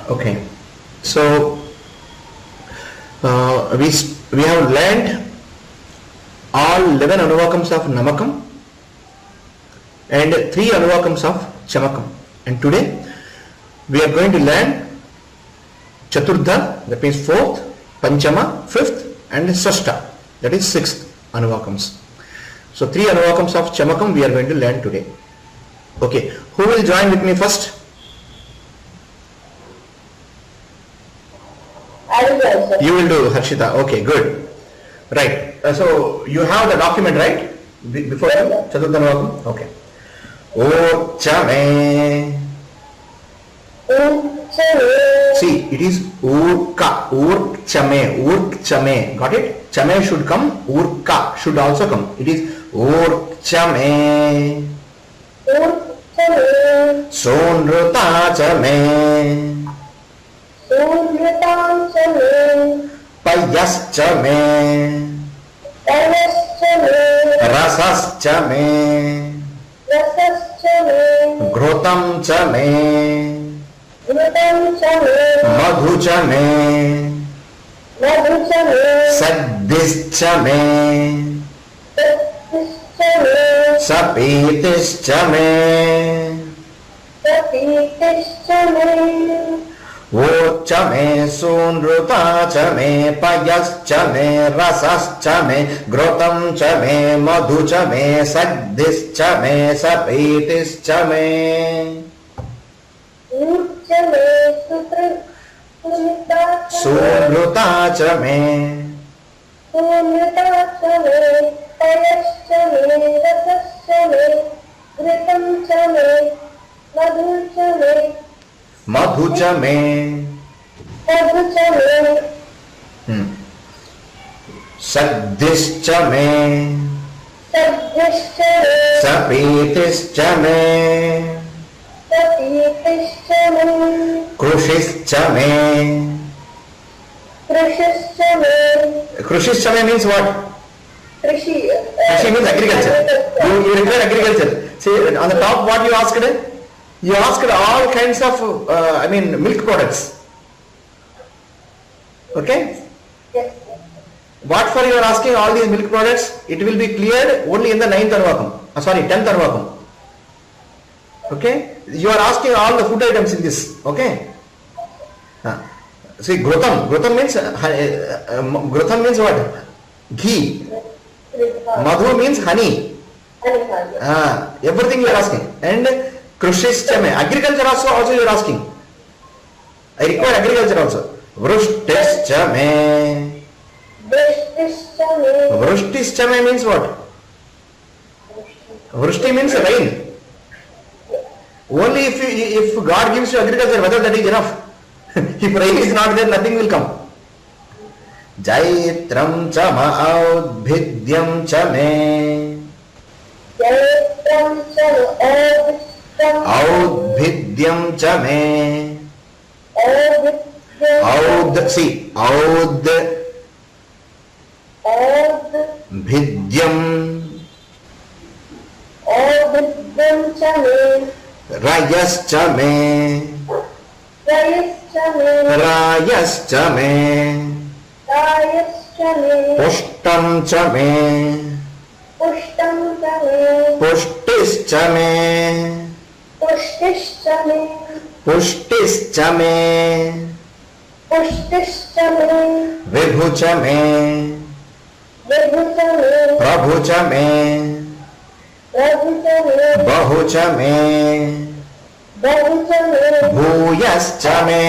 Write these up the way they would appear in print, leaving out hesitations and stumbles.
Okay. So we have learned all 11 anuvakams of namakam and 3 anuvakams of chamakam. And today we are going to learn Chaturdha, that means 4th, Panchama, 5th and Sashta, that is 6th anuvakams. So 3 anuvakams of chamakam we are going to learn today. Okay, who will join with me first? I will also. You will do, Harshita. Okay, good. Right. So you have the document, right? Before you? Chaturdha anuvakam? Okay. Urchame. See, it is urka, urchame, urchame. Got it? Chame should come, urka should also come. It is urchame. Sonruta chame. Payaschame. Rasaschame. Ghrotam chame. Madhuchame. Saddhischame. Sapitischame. Vochame, Sunruta chame, Payaschame, Rasaschame, Ghrotam chame, Madhuchame, Saddhischame, Sapitischame. Sunruta chame. Madhuchame. Saddhischame. Sapitischame. Krushischame. Krushischame means what? Krishi means agriculture. You require agriculture. See, on the top what you asked? You asked all kinds of, milk products. Okay? Yes. What for you are asking all these milk products? It will be cleared only in the 9th anuvakam. 10th anuvakam. Okay? You are asking all the food items in this. Okay? See, Ghrotam. Ghrotam means what? Ghee. Madhu means honey. Everything you are asking. And Krushischame. Agriculture also you are asking. I require agriculture also. Vrushtishchame. Vrushtishchame means what? Vrushti means rain. Only if God gives you agriculture, whether that is enough. If rain is not there, nothing will come. Jaitram chama audbhidyam chame. Audbhidyam chame. Bhidyam. Rayaschame. Rayaschame. Pushtam chame. Pushtischame. Pushtischame. Vibhuchame. Prabhuchame. Bahuchame. Bhuyaschame.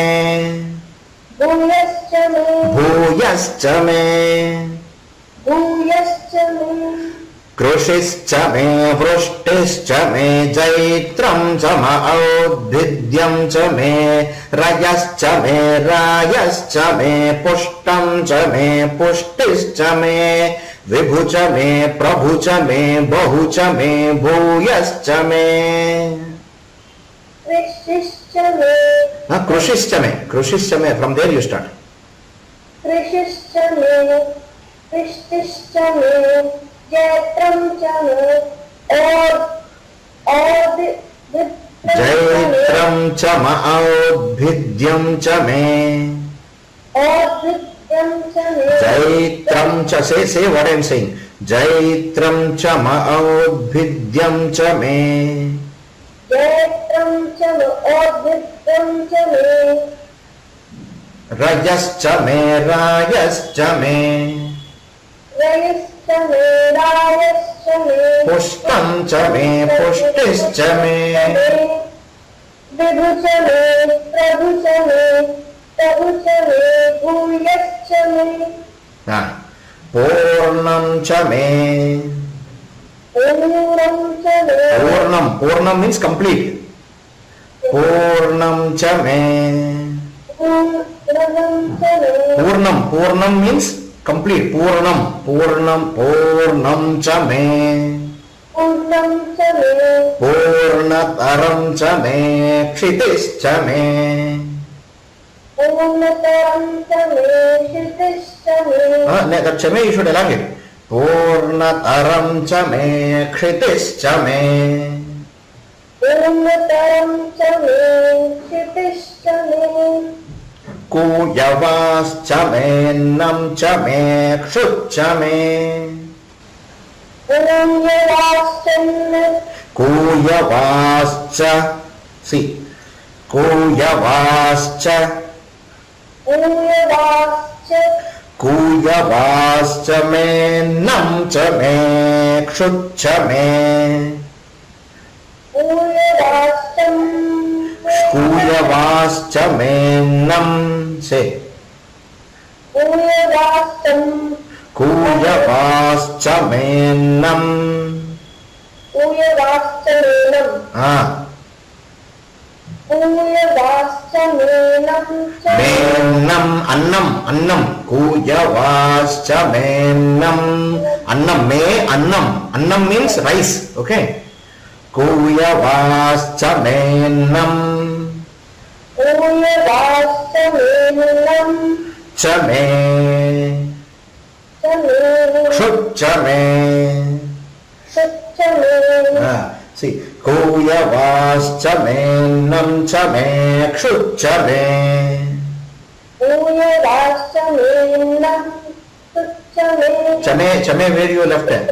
Bhuyaschame. Krushischame. Vrushtishchame. Jaitram chama audbhidyam chame. Rayaschame. Rayaschame. Pushtam chame. Pushtischchame. Vibhuchame. Prabhuchame. Bahuchame. Bhuyaschame. Krushischame. Krushischame. From there you start. Krushischame. Jatram chame. Or जैत्रं च औद्भिद्यं च मे जैत्रं च say what I am saying जैत्रं च औद्भिद्यं च मे रजश्च मे रायश्च मे पुष्टं च मे पुष्टिश्च मे विभु च मे प्रभु च मे प्रभु च मे भूयश्च मे पूर्णं च मे पूर्णं means complete पूर्णं च मे पूर्णं means complete पूर्णं च मे पूर्णतरं च मे क्षितिश्च मे that च मे you should elongate पूर्णतरं च मे क्षितिश्च मे कूयवाश्च मे नं च मे क्षुच्च मे कूयवाश्च see कूयवाश्च कूयवाश्च मे नं च मे क्षुच्च मे कूयवाश्च मे नं से कूयवाश्च मे नं मेन्नम अन्नम कूयवाश्च मेन्नम अन्नम मे अन्नम means rice okay कूयवाश्च मेन्नम च मे क्षुच्च मे see कूयवाश्च मेन्नं च मे क्षुच्च मे चमे where you left it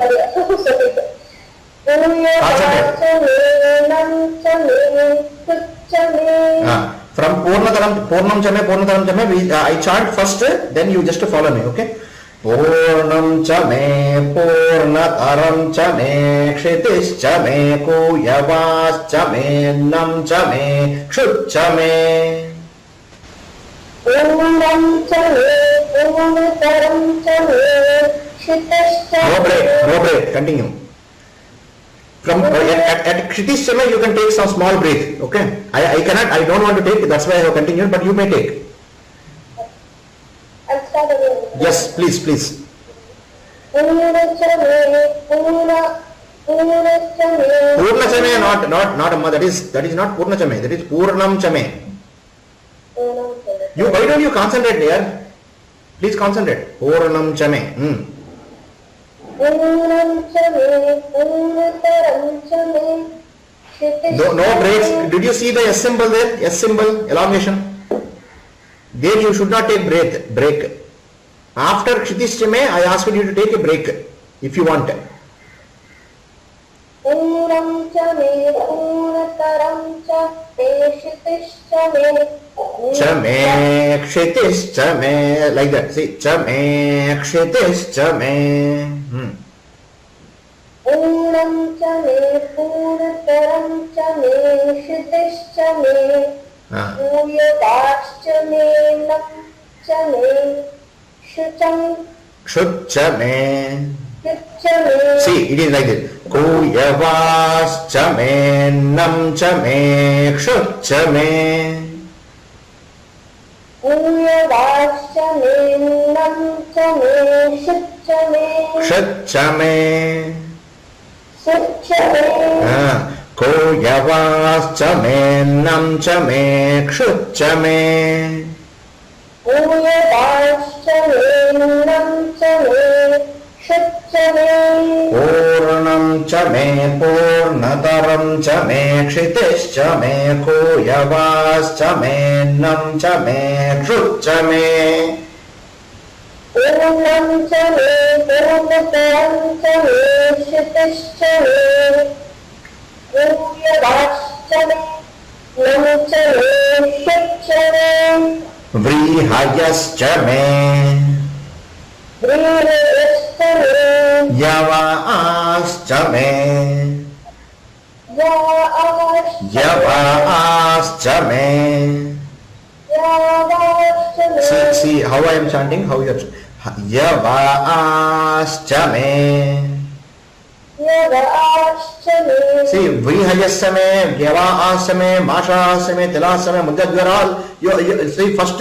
from Purnam चमे I chant first then you just follow me okay पूर्णं च मे पूर्णतरं च मे क्षितिश्च मे कूयवाश्च मे नं च मे क्षुच्च मे पूर्णं च मे पूर्णतरं च मे क्षितिश्च no break continue from at क्षितिश्च may you can take some small break okay I don't want to take that's why I have continued but you may take yes please Purna chame not amma that is not Purna chame that is Purnam chame you why don't you concentrate there please concentrate Purnam chame no breaks did you see the S symbol there S symbol elongation there you should not take break after Kshitish me I asked you to take a break if you want chame Kshitish chame like that see chame Kshitish chame पूर्णं च मे पूर्णतरं च मे क्षितिश्च मे कूयवाश्च मे नं च मे क्षुच्च मे see it is like this कूयवाश्च मे नं च मे क्षुच्च मे कूयवाश्च मे नं च मे क्षुच्च मे क्षुच्च मे कूयवाश्च मे नं च मे क्षुच्च मे कूयवाश्च मे नं च मे क्षुच्च मे पूर्णं च मे पूर्णतरं च मे क्षितिश्च मे भूयवाश्च मे नं च मे क्षुच्च मे पूर्णं च मे पूर्णतरं च मे क्षितिश्च मे भूयवाश्च मे नं च मे क्षुच्च मे व्रीहयश्च मे व्रीहयश्च मे यवाश्च मे यावाश्च मे यावाश्च मे see how I am chanting, how you are yavaascha me. यावाश्च may See, vrihayascha me, yavaascha me, mashascha me, tilascha me, mudad, you are all you see first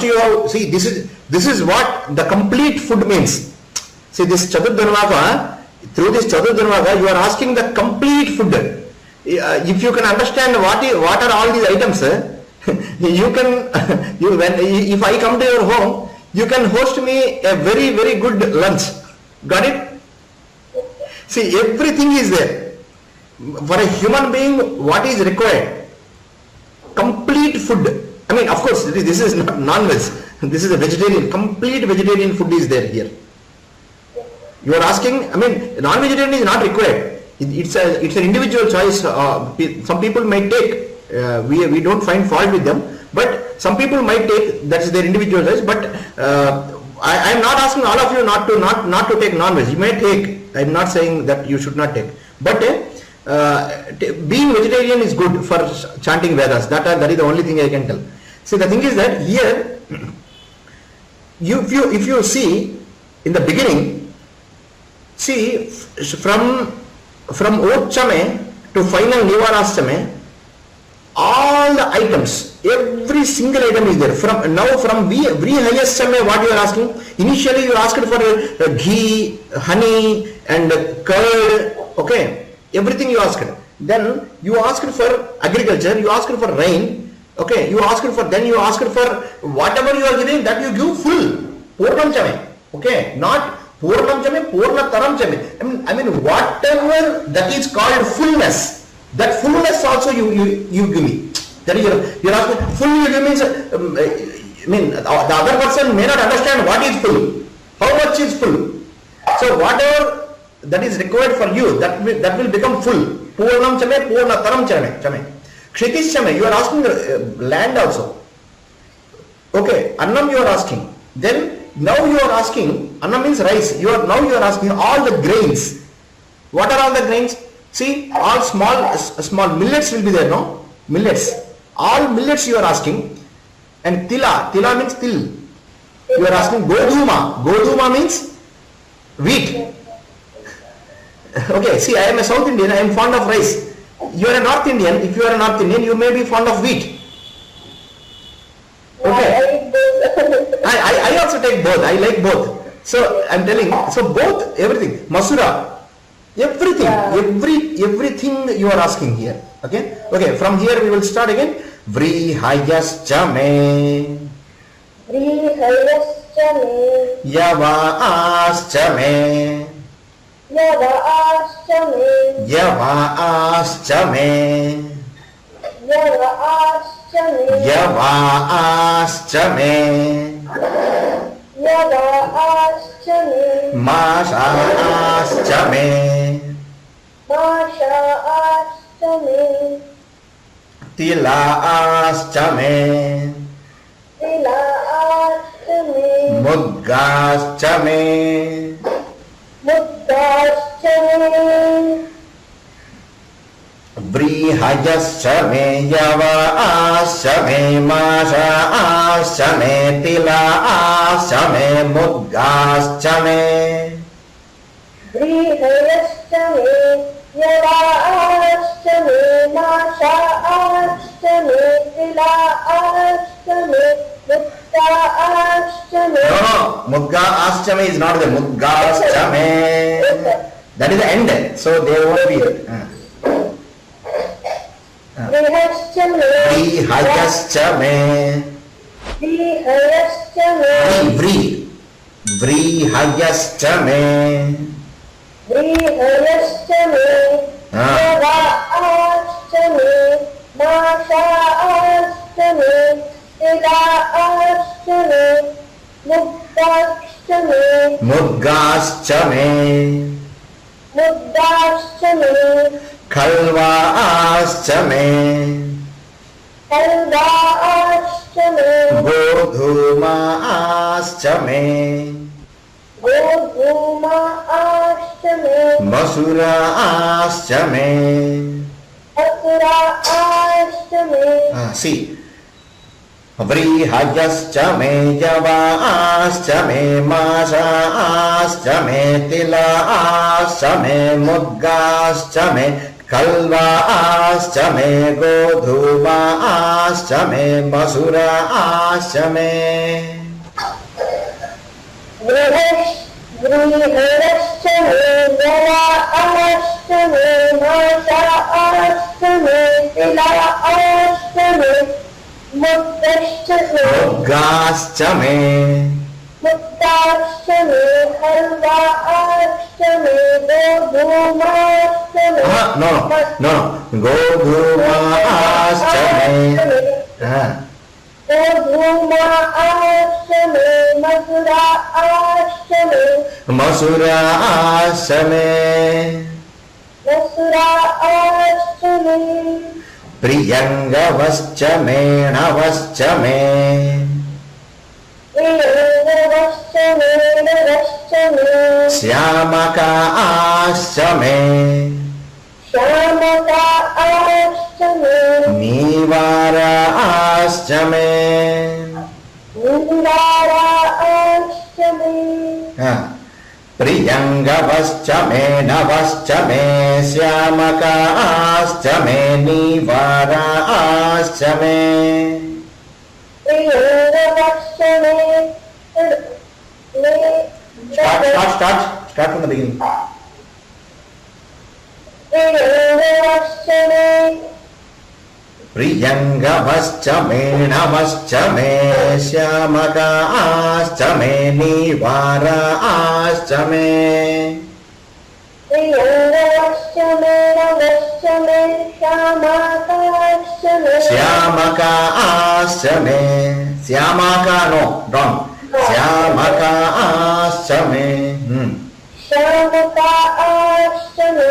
you have, see this is what the complete food means. See this Chaturdhanvaka, through this Chaturdhanvaka you are asking the complete food. If you can understand what are all these items, you can if I come to your home, you can host me a very very good lunch. Got it? See, everything is there for a human being. What is required? Complete food. I mean, of course, this is not non-veg. This is a vegetarian. Complete vegetarian food is there here. You are asking. I mean, non-vegetarian is not required. It's an individual choice. Some people might take. We don't find fault with them, but some people might take. That's their individual choice. But I am not asking all of you not to take non-veg. You may take. I am not saying that you should not take. But being vegetarian is good for chanting Vedas. That is the only thing I can tell. See, the thing is that here, if you see in the beginning, see from Ochame to final Nivarashame, all the items, every single item is there. From Vrihayasame, what you are asking? Initially you asked for ghee, honey and curd, okay, everything you asked. Then you asked for agriculture, you asked for rain, okay, you asked for whatever you are giving, that you give full, Purnam Chame, okay, not Purnam Chame, Purnataram Chame. I mean whatever that is called fullness, that fullness also you give me. That is you're asking full you give means, I mean the other person may not understand what is full, how much is full. So whatever that is required for you, that will become full. Purnam Chame, Purnataram Chame. Kshitish Chame, you are asking land also. Okay, Annam you are asking. Then now you are asking, Annam means rice. Now you are asking all the grains. What are all the grains? See, all small millets will be there, no? Millets. All millets you are asking. And tila means til. You are asking Goduma means wheat. Okay, see, I am a South Indian, I am fond of rice. You are a North Indian. If you are a North Indian, you may be fond of wheat. Okay. I also take both. I like both. So I am telling. So both, everything. Masura, everything, everything you are asking here. Okay. Okay. From here we will start again. Vrihayascha me. व्रीहयश्च मे Yavaascha me. यवाश्च मे Yavaascha me. यवाश्च मे Yavaascha me. यवाश्च मे Mashaascha me. माशाश्च मे Tilaascha me. तिलाश्च मे Mudgascha me. मुक्ताश्च मे Vrihayascha me. Yavaascha me. Mashaascha me. Tilaascha me. Mudgascha me. व्रीहयश्च मे यवाश्च मे माशाश्च मे तिलाश्च मे मुक्ताश्च मे No, Mudgascha me is not there. Mudgascha me. That is the end. So they won't be there. व्रीहश्च may Vrihayascha me. व्रीहयश्च मे Vrih. व्रीहयश्च मे व्रीहयश्च मे यवाश्च मे माशाश्च मे तिलाश्च मे मुक्ताश्च मे मुद्गाश्च मे मुद्गाश्च मे खल्वाश्च मे कल्वाश्च मे गोधूमाश्च मे गोधूमाश्च मे मसूराश्च मे असुराश्च मे see व्रीहयश्च मे यवाश्च मे माशाश्च मे तिलाश्च मे मुद्गाश्च मे खल्वाश्च मे गोधूमाश्च मे मसूराश्च मे व्रीहयश्च मे यवाश्च मे माशाश्च मे तिलाश्च मे मुक्ताश्च मे मुक्ताश्च मे खल्वाश्च मे गोधूमाश्च मे no गोधूमाश्च मे गोधूमाश्च मे मसुराश्च मे मसूराश्च मे मसुराश्च मे प्रियंगवश्च मे नवश्च मे प्रियंगवश्च मे नवश्च मे श्यामकाश्च मे श्यामकाश्च मे नीवाराश्च मे नीलाराश्च मे प्रियंगवश्च मे नवश्च मे श्यामकाश्च मे नीवाराश्च मे प्रियंगवश्च मे start from the beginning प्रियंगवश्च मे प्रियंगवश्च मे नवश्च मे श्यामकाश्च मे नीवाराश्च मे प्रियंगवश्च मे नवश्च मे श्यामकाश्च मे श्यामकाश्च मे श्यामका no wrong श्यामकाश्च मे श्यामकाश्च मे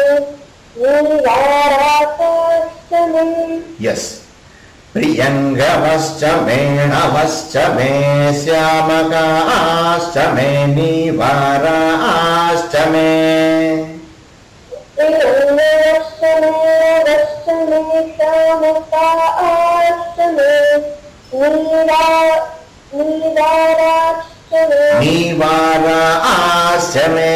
नीलाराश्च मे yes प्रियंगवश्च मे नवश्च मे श्यामकाश्च मे नीवाराश्च मे प्रियंगवश्च मे नवश्च मे श्यामकाश्च मे नीलाराश्च मे नीवाराश्च मे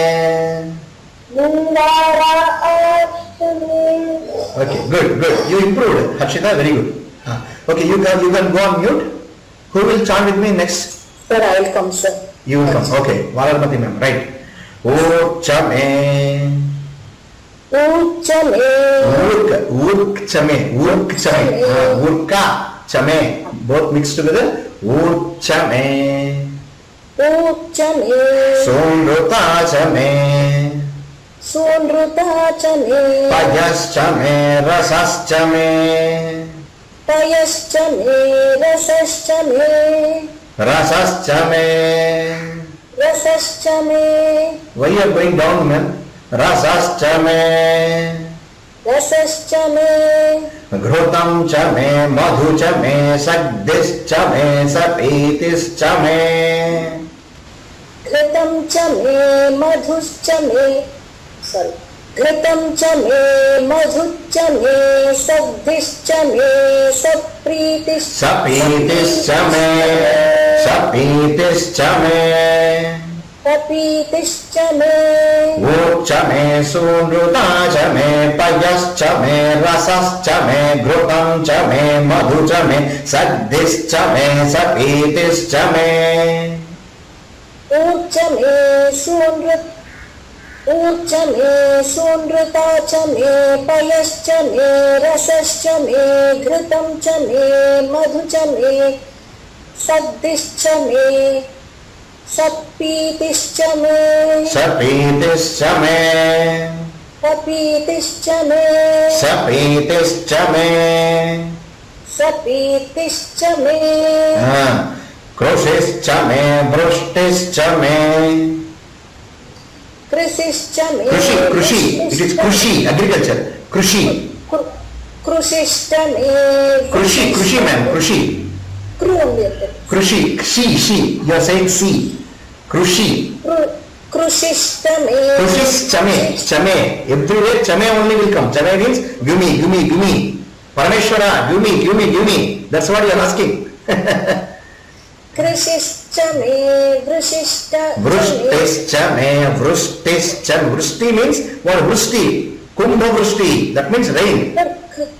नीलाराश्च मे okay good you improved Harshita very good okay you can go on mute who will chant with me next Sir, I will come, sir. you will come okay Valarmati ma'am right Urcha me Urcha me Urcha me Urka chame both mixed together Urcha me Urcha me Sonruta chame Sonruta chame Payascha me Rasascha me Payascha me Rasascha me Rasascha me Rasascha me why you are going down man Rasascha me Rasascha me घृतं च मे मधु च मे सग्धिश्च मे सपीतिश्च मे घृतं च मे मधुश्च मे घृतं च मे मधुश्च मे सग्धिश्च मे सप्रीतिश्च सपीतिश्च मे सपीतिश्च मे कपीतिश्च मे ऊर्च मे सूनृता च मे पयश्च मे रसश्च मे घृतं च मे मधु च मे सग्धिश्च मे सपीतिश्च मे ऊर्च मे सूनृता च मे पयश्च मे रसश्च मे घृतं च मे मधु च मे सग्धिश्च मे सपीतिश्च मे सपीतिश्च मे सपीतिश्च मे सपीतिश्च मे सपीतिश्च मे कृषिश्च मे वृष्टिश्च मे कृषिश्च मे कृषि कृषि इट इज कृषि एग्रीकल्चर कृषि कृषिश्च मे कृषि कृषि मैम कृषि कृषि शी you are saying सी कृषि कृषिश्च मे कृषिश्च मे chame everywhere chame only will come chame means give me Parameshwara give me that's what you are asking कृषिश्च मे वृषिश्च वृष्टिश्च मे वृष्टिश्च वृष्टि means what वृष्टि kumbha वृष्टि that means rain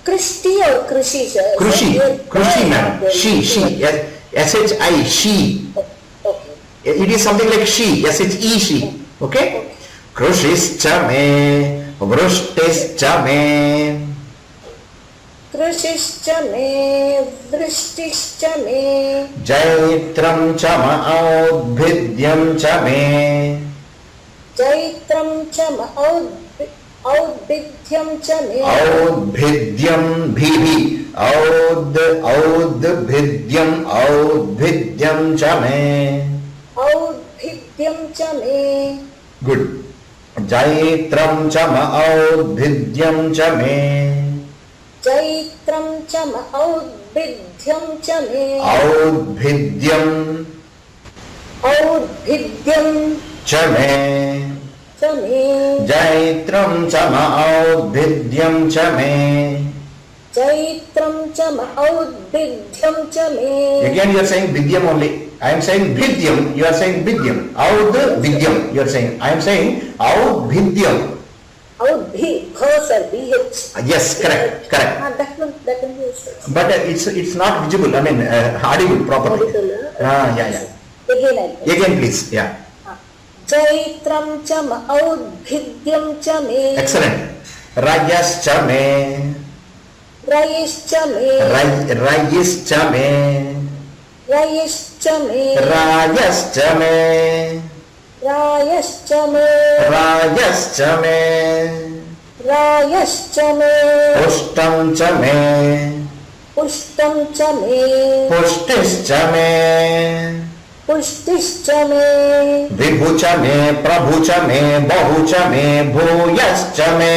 कृष्टि और कृषि कृषि ma'am she shi she it is something like she she okay कृषिश्च मे वृष्टिश्च मे कृषिश्च मे वृष्टिश्च मे जैत्रं च औद्भिद्यं च मे चैत्रं च औद्भिद्यं च मे औद्भिद्यं भीभि औद्भिद्यं च मे औद्भिद्यं च मे गुड जैत्रं च औद्भिद्यं च मे चैत्रं च औद्भिद्यं च मे औद्भिद्यं च मे जैत्रं च औद्भिद्यं च मे चैत्रं च औद्भिद्यं च मे again you are saying vidyam only I am saying vidyam you are saying vidyam audvidyam you are saying I am saying audvidyam yes correct that one is but it's not visible I mean audible properly yeah again please yeah चैत्रं च औद्भिद्यं च मे excellent rayascha me रयिश्च मे rayischa me रयिश्च मे rayascha me रायश्च मे rayascha me रायश्च मे pushtam cha me पुष्टं च मे pushtischa me पुष्टिश्च मे विभु च मे प्रभु च मे बहु च मे भूयश्च मे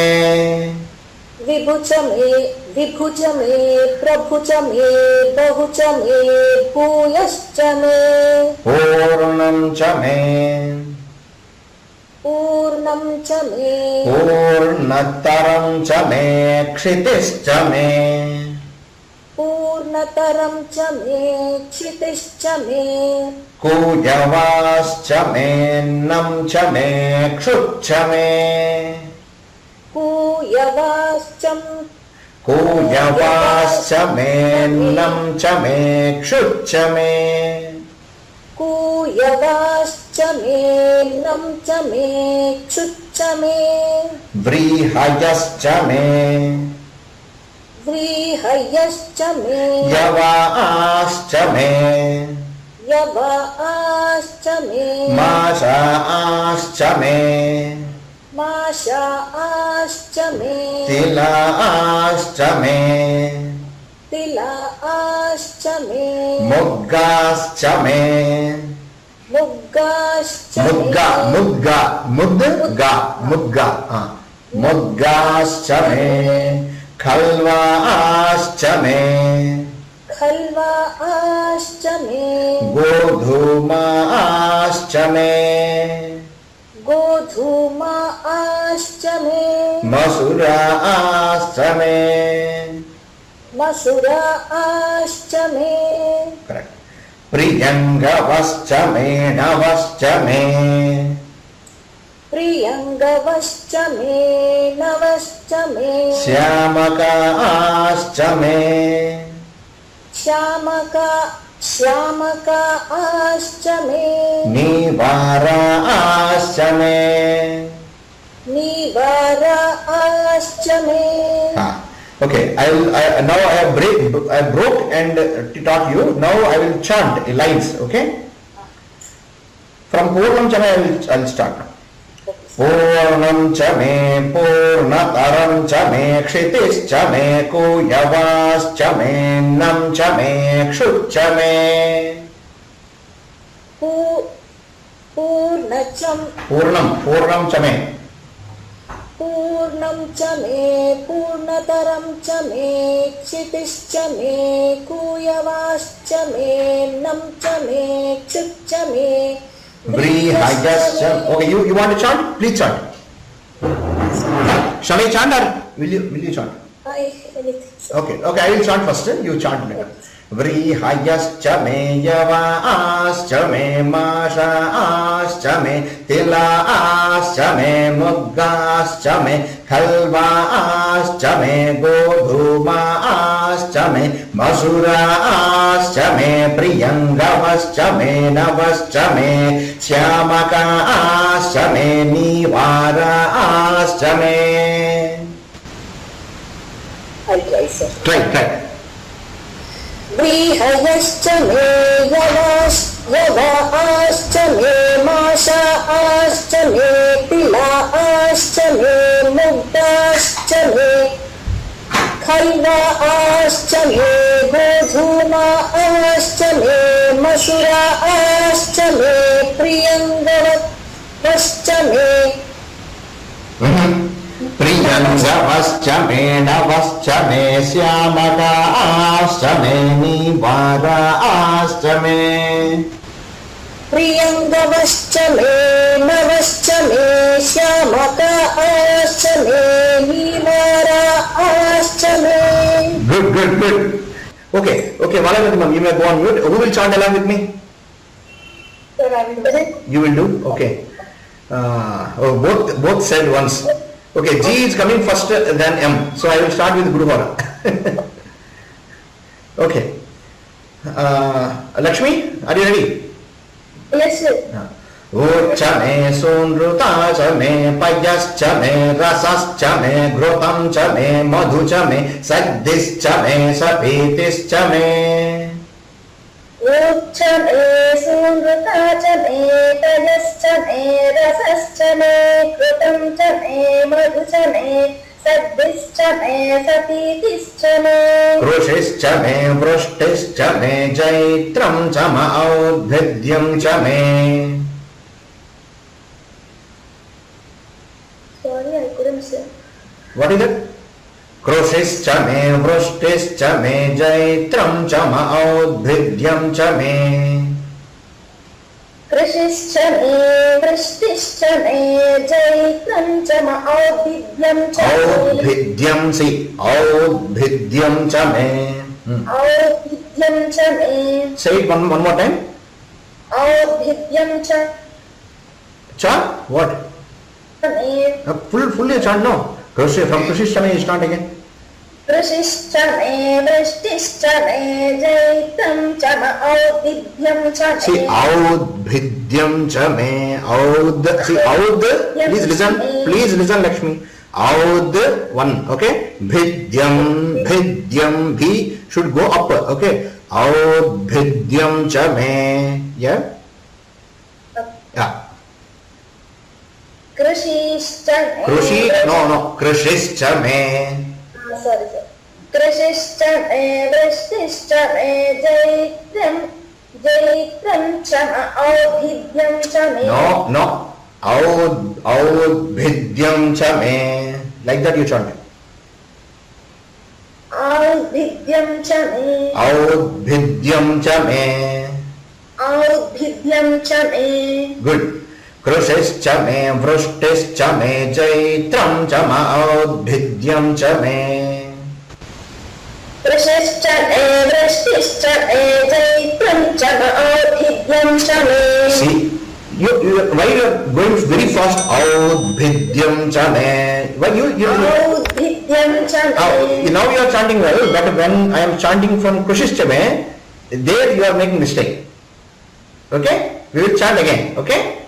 विभु च मे प्रभु च मे बहु च मे भूयश्च मे पूर्णं च मे पूर्णं च मे पूर्णतरं च मे क्षितिश्च मे पूर्णतरं च मे क्षितिश्च मे कूजवाश्च मे नं च मे क्षुच्च मे कूयवाश्च मे नं च मे क्षुच्च मे कूयवाश्च मे नं च मे क्षुच्च मे व्रीहयश्च मे व्रीहयश्च मे यवाश्च मे यवाश्च मे माशाश्च मे माशाश्च मे तिलाश्च मे तिलाश्च मे मुग्गाश्च मे मुग्गाश्च मुग्गाश्च मे खल्वाश्च मे खल्वाश्च मे गोधूमाश्च मे गोधूमाश्च मे मसुराश्च मे मसुराश्च मे करेक्ट प्रियंगवश्च मे नवश्च मे प्रियंगवश्च मे नवश्च मे श्यामकाश्च मे श्यामकाश्च मे नीवाराश्च मे नीवाराश्च मे okay now I broke and taught you now I will chant lines okay From Purnam cha me I'll start. Purnam cha me Purnataram cha me Kshitis cha me Kuyavas cha me Nam cha me Kshut cha me. Purnam cha me. पूर्णं च मे पूर्णतरं च मे क्षितिश्च मे कूयवाश्च मे नं च मे क्षुच्च मे Vrihayascha. Okay, you want to chant? Please chant. Shall I chant or will you chant? Okay, I will chant first. You chant later. Vrihayascha me yavascha me mashaascha me tilaascha me muggascha me khalvaascha me godhumaascha me masuraascha me priyangavascha me navascha me shyamakaascha me nivaraascha me. I'll try, sir. Try. व्रीहयश्च मे यवाश्च मे माशाश्च मे तिलाश्च मे मुग्धाश्च मे खैवाश्च मे गोधूमाश्च मे मसुराश्च मे प्रियङ्गवश्च मे प्रियङ्गवश्च मे नवश्च मे श्यामकाश्च मे निवाराश्च मे. प्रियङ्गवश्च मे नवश्च मे श्यामकाश्च मे निवाराश्च मे. Good. Okay, Malayalam ma'am, you may go on mute. Who will chant along with me? You will do? Okay. Both said once. Okay, G is coming first, then M. So I will start with Guru Vara. Okay. Lakshmi, are you ready? Yes, sir. Ucha me sunruta cha me payas cha me rasas cha me ghrotam cha me madhu cha me saddis cha me sapitis cha me. Ucha me sunruta cha me tajas cha me rasas cha me krutam cha me madhu cha me saddis cha me sapitis cha me. Krushis cha me vrishtis cha me jaitram cha ma audhidyam cha me. Sorry, I couldn't say. What is it? Krushis cha me vrishtis cha me jaitram cha ma audhidyam cha me. Krishishcha me, vrishtischa me, jaitram cha ma audhidyam cha me. Audhidyam, see, audhidyam cha me. Audhidyam cha me. Say it one more time. Audhidyam cha Cha? What? me. Fully chant no. From Krishishcha me start again. Krishishcha me, vrishtischa me, jaitram cha ma audhidyam cha me. See, audhidyam cha me. See, aud. Please listen, Lakshmi. Aud, one, okay? Bhidyam, bhi should go up, okay? Audhidyam cha me. Yeah? Yeah. Krishishcha me. Krishishcha me. Sorry, sir. Krishishcha me, vrishtischa me, jaitram cha ma audhidyam cha me. No. Audhidyam cha me. Like that you chant. Audhidyam cha me. Audhidyam cha me. Audhidyam cha me. Good. Krushishcha me, vrishtischa me, jaitram cha ma audhidyam cha me. Krishishcha me, vrishtischa me, jaitram cha ma audhidyam cha me. See, why you are going very fast? Audhidyam cha me. Why you Audhidyam cha me. now you are chanting well, but when I am chanting from Krishishcha me, there you are making mistake. Okay? We will chant again. Okay?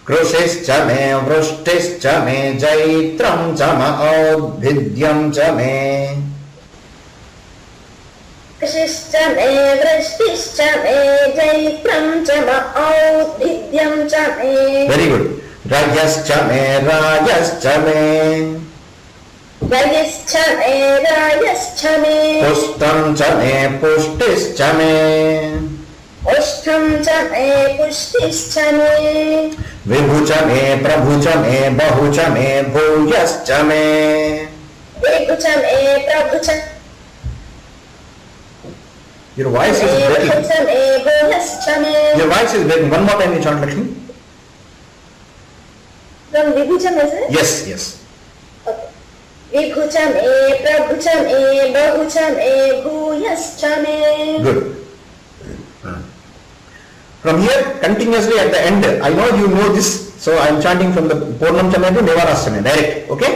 Krishishcha me, vrishtischa me, jaitram cha ma audhidyam cha me. कृषिश्च मे वृष्टिश्च मे जैत्रं च म औद्भिद्यं च मे Very good. Rajascha me, rajascha me. रयश्च मे रायश्च मे Pushtam cha me, pushtischa me. उष्ठं च मे पुष्टिश्च मे Vibhucha me, prabhucha me, bahucha me, bhuyascha me. वेगु च मे प्रभु च Your voice is may breaking. च मे भूयश्च मे Your voice is breaking. One more time you chant Lakshmi. from विभु च मे sir? Yes, yes. Okay. विभु च मे प्रभु च मे बहु च मे भूयश्च मे Good. From here, continuously at the end, I know you know this, so I am chanting from the Purnam Chame to Nivarasame, direct, okay?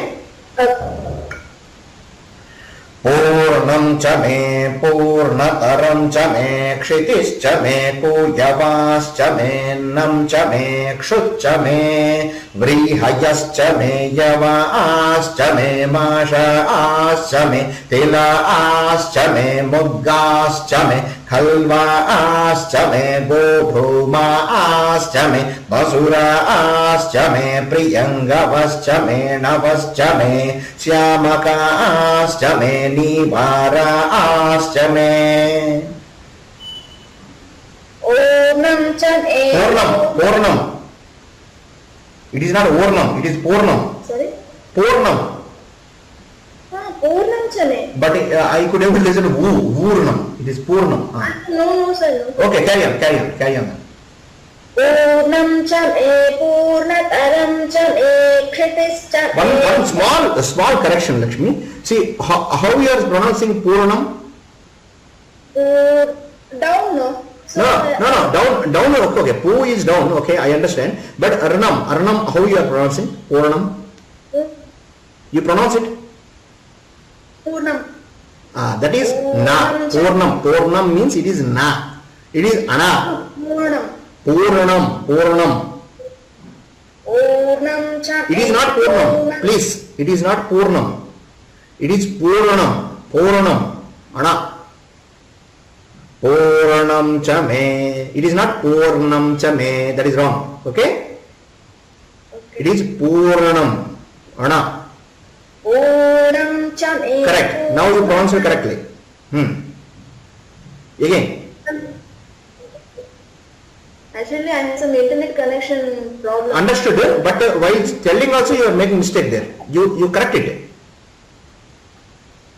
Purnam Chame, Purnataram Chame, Kshitis Chame, Kuyavas Chame, Nam Chame, Kshut Chame, Vrihayas Chame, Yavas Chame, Mashas Chame, Tilas Chame, Muggas Chame, Khalvas Chame, Godhumas Chame, Basuras Chame, Priyangavas Chame, Navas Chame, Syamakas Chame, Nivaras Chame. ओम च मे Purnam. It is not Ornam, it is Purnam. sorry Purnam. हाँ पूर्णं च मे But I could able to listen Vurnam. It is Purnam. no sir no Okay, carry on. पूर्णं च मे पूर्णतरं च मे क्षितिश्च मे One small correction, Lakshmi. See how you are pronouncing Purnam? down no No. Down. Okay. Pu is down. Okay, I understand. But Arnam, how you are pronouncing? Purnam. You pronounce it? पूर्णं That is na. Purnam means it is na. It is ana. पूर्णं Purnam. पूर्णं च It is not Purnam. Please, it is not Purnam. It is Purnam. Ana. Purnam cha me. It is not Purnam cha me. That is wrong. Okay? It is Purnam. Ana. पूर्णं च मे Correct. Now you pronounce it correctly. Again. Actually, I have some internet connection problem. Understood. But while telling also you are making mistake there. You correct it.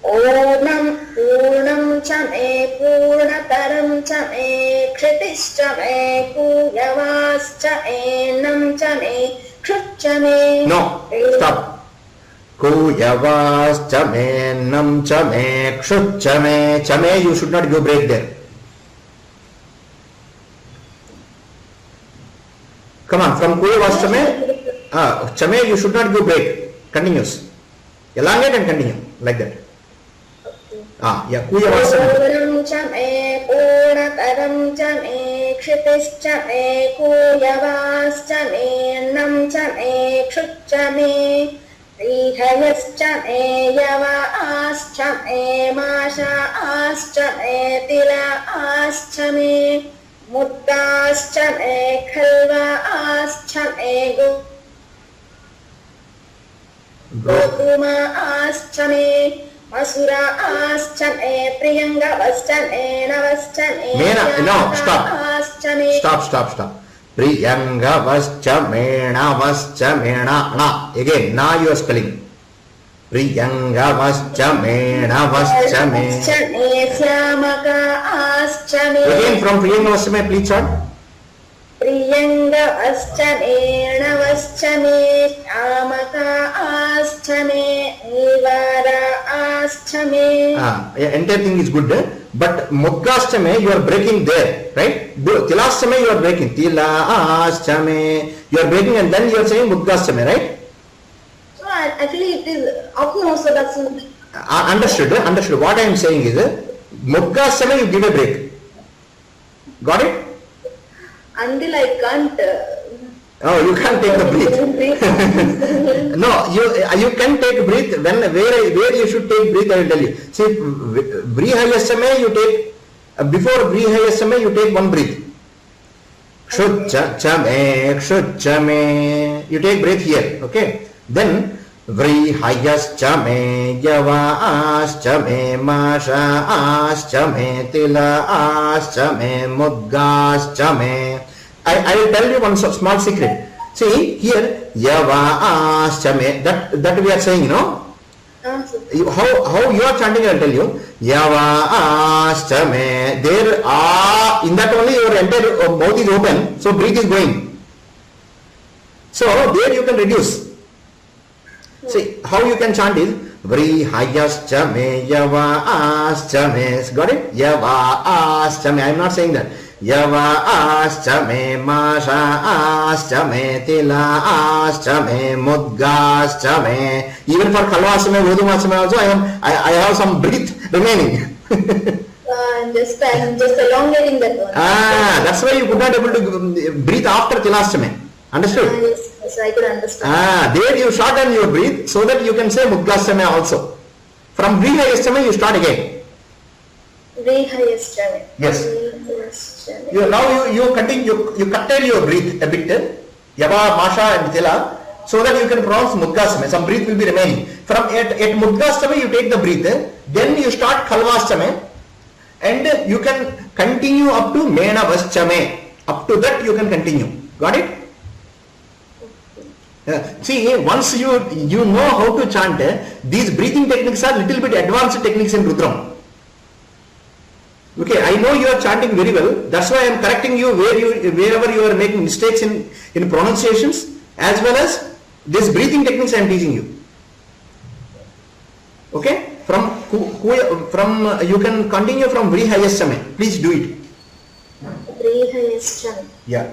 पूर्णं च मे पूर्णतरं च मे क्षितिश्च मे पूयवाश्च एनं च मे क्षुच्च मे No. Stop. Kuyavas chame, nam chame, kshut chame. Chame you should not go break there. Come on, from Kuyavas chame, chame you should not go break. Continuous. Elongate and continue like that. Yeah, Kuyavas chame. पूर्णं च मे पूर्णतरं च मे क्षितिश्च मे पूयवाश्च मेनं च मे क्षुच्च मे श्रीहयश्च मे यवाश्च मे माशाश्च मे तिलाश्च मे मुद्गाश्च मे खल्वाश्च मे गोधूमाश्च मे मसुराश्च मे प्रियङ्गवश्च मे नवश्च मे No, stop. याताश्च may Stop. Priyangavascha menavascha mena. Again, now you are spelling. Priyangavascha menavascha me. श्यामकाश्च may Again from Priyangavascha me, please chant. प्रियङ्गवश्च मेणवश्च मे श्यामकाश्च मे निवाराश्च मे Entire thing is good, but Mudgascha me you are breaking there, right? Tilascha me you are breaking. Tilascha me you are breaking and then you are saying Mudgascha me, right? So actually it is up now, so that's Understood. What I am saying is Mudgascha me you give a break. Got it? until I can't Oh, you can't take the breath. No, you can take breath when where you should take breath. I will tell you. See, Vrihayasame you take before Vrihayasame you take one breath. Kshutchame. You take breath here. Okay. Then Vrihayasame Yavaschame Mashaschame Tilaschame Mudgaschame. I will tell you one small secret. See here, Yavaschame. That we are saying, you know. How you are chanting, I will tell you. Yavaschame. There in that only your entire mouth is open, so breath is going. So there you can reduce. See how you can chant is Vrihayaschame Yavaschame. Got it? Yavaschame. I am not saying that. Yavaschame Mashaschame Tilaschame Mudgaschame. Even for Kalvasame, Vodumachame also I have some breath remaining. I'm just elongating that one. That's why you could not able to breathe after Tilaschame. Understood? Yes, I could understand. There you shorten your breath so that you can say Mudgaschame also. From Vrihayaschame you start again. Vrihayaschame. Yes. Now you continue, you curtail your breath a bit, Yava, Masha and Tila, so that you can pronounce Mudgaschame. Some breath will be remaining. From at Mudgaschame you take the breath, then you start Kalvaschame and you can continue up to Menavaschame. Up to that you can continue. Got it? See, once you know how to chant, these breathing techniques are little bit advanced techniques in Rudram. Okay, I know you are chanting very well. That's why I am correcting you wherever you are making mistakes in pronunciations, as well as this breathing techniques I am teaching you. Okay, from you can continue from Vrihayaschame. Please do it. Vrihayaschame. Yeah.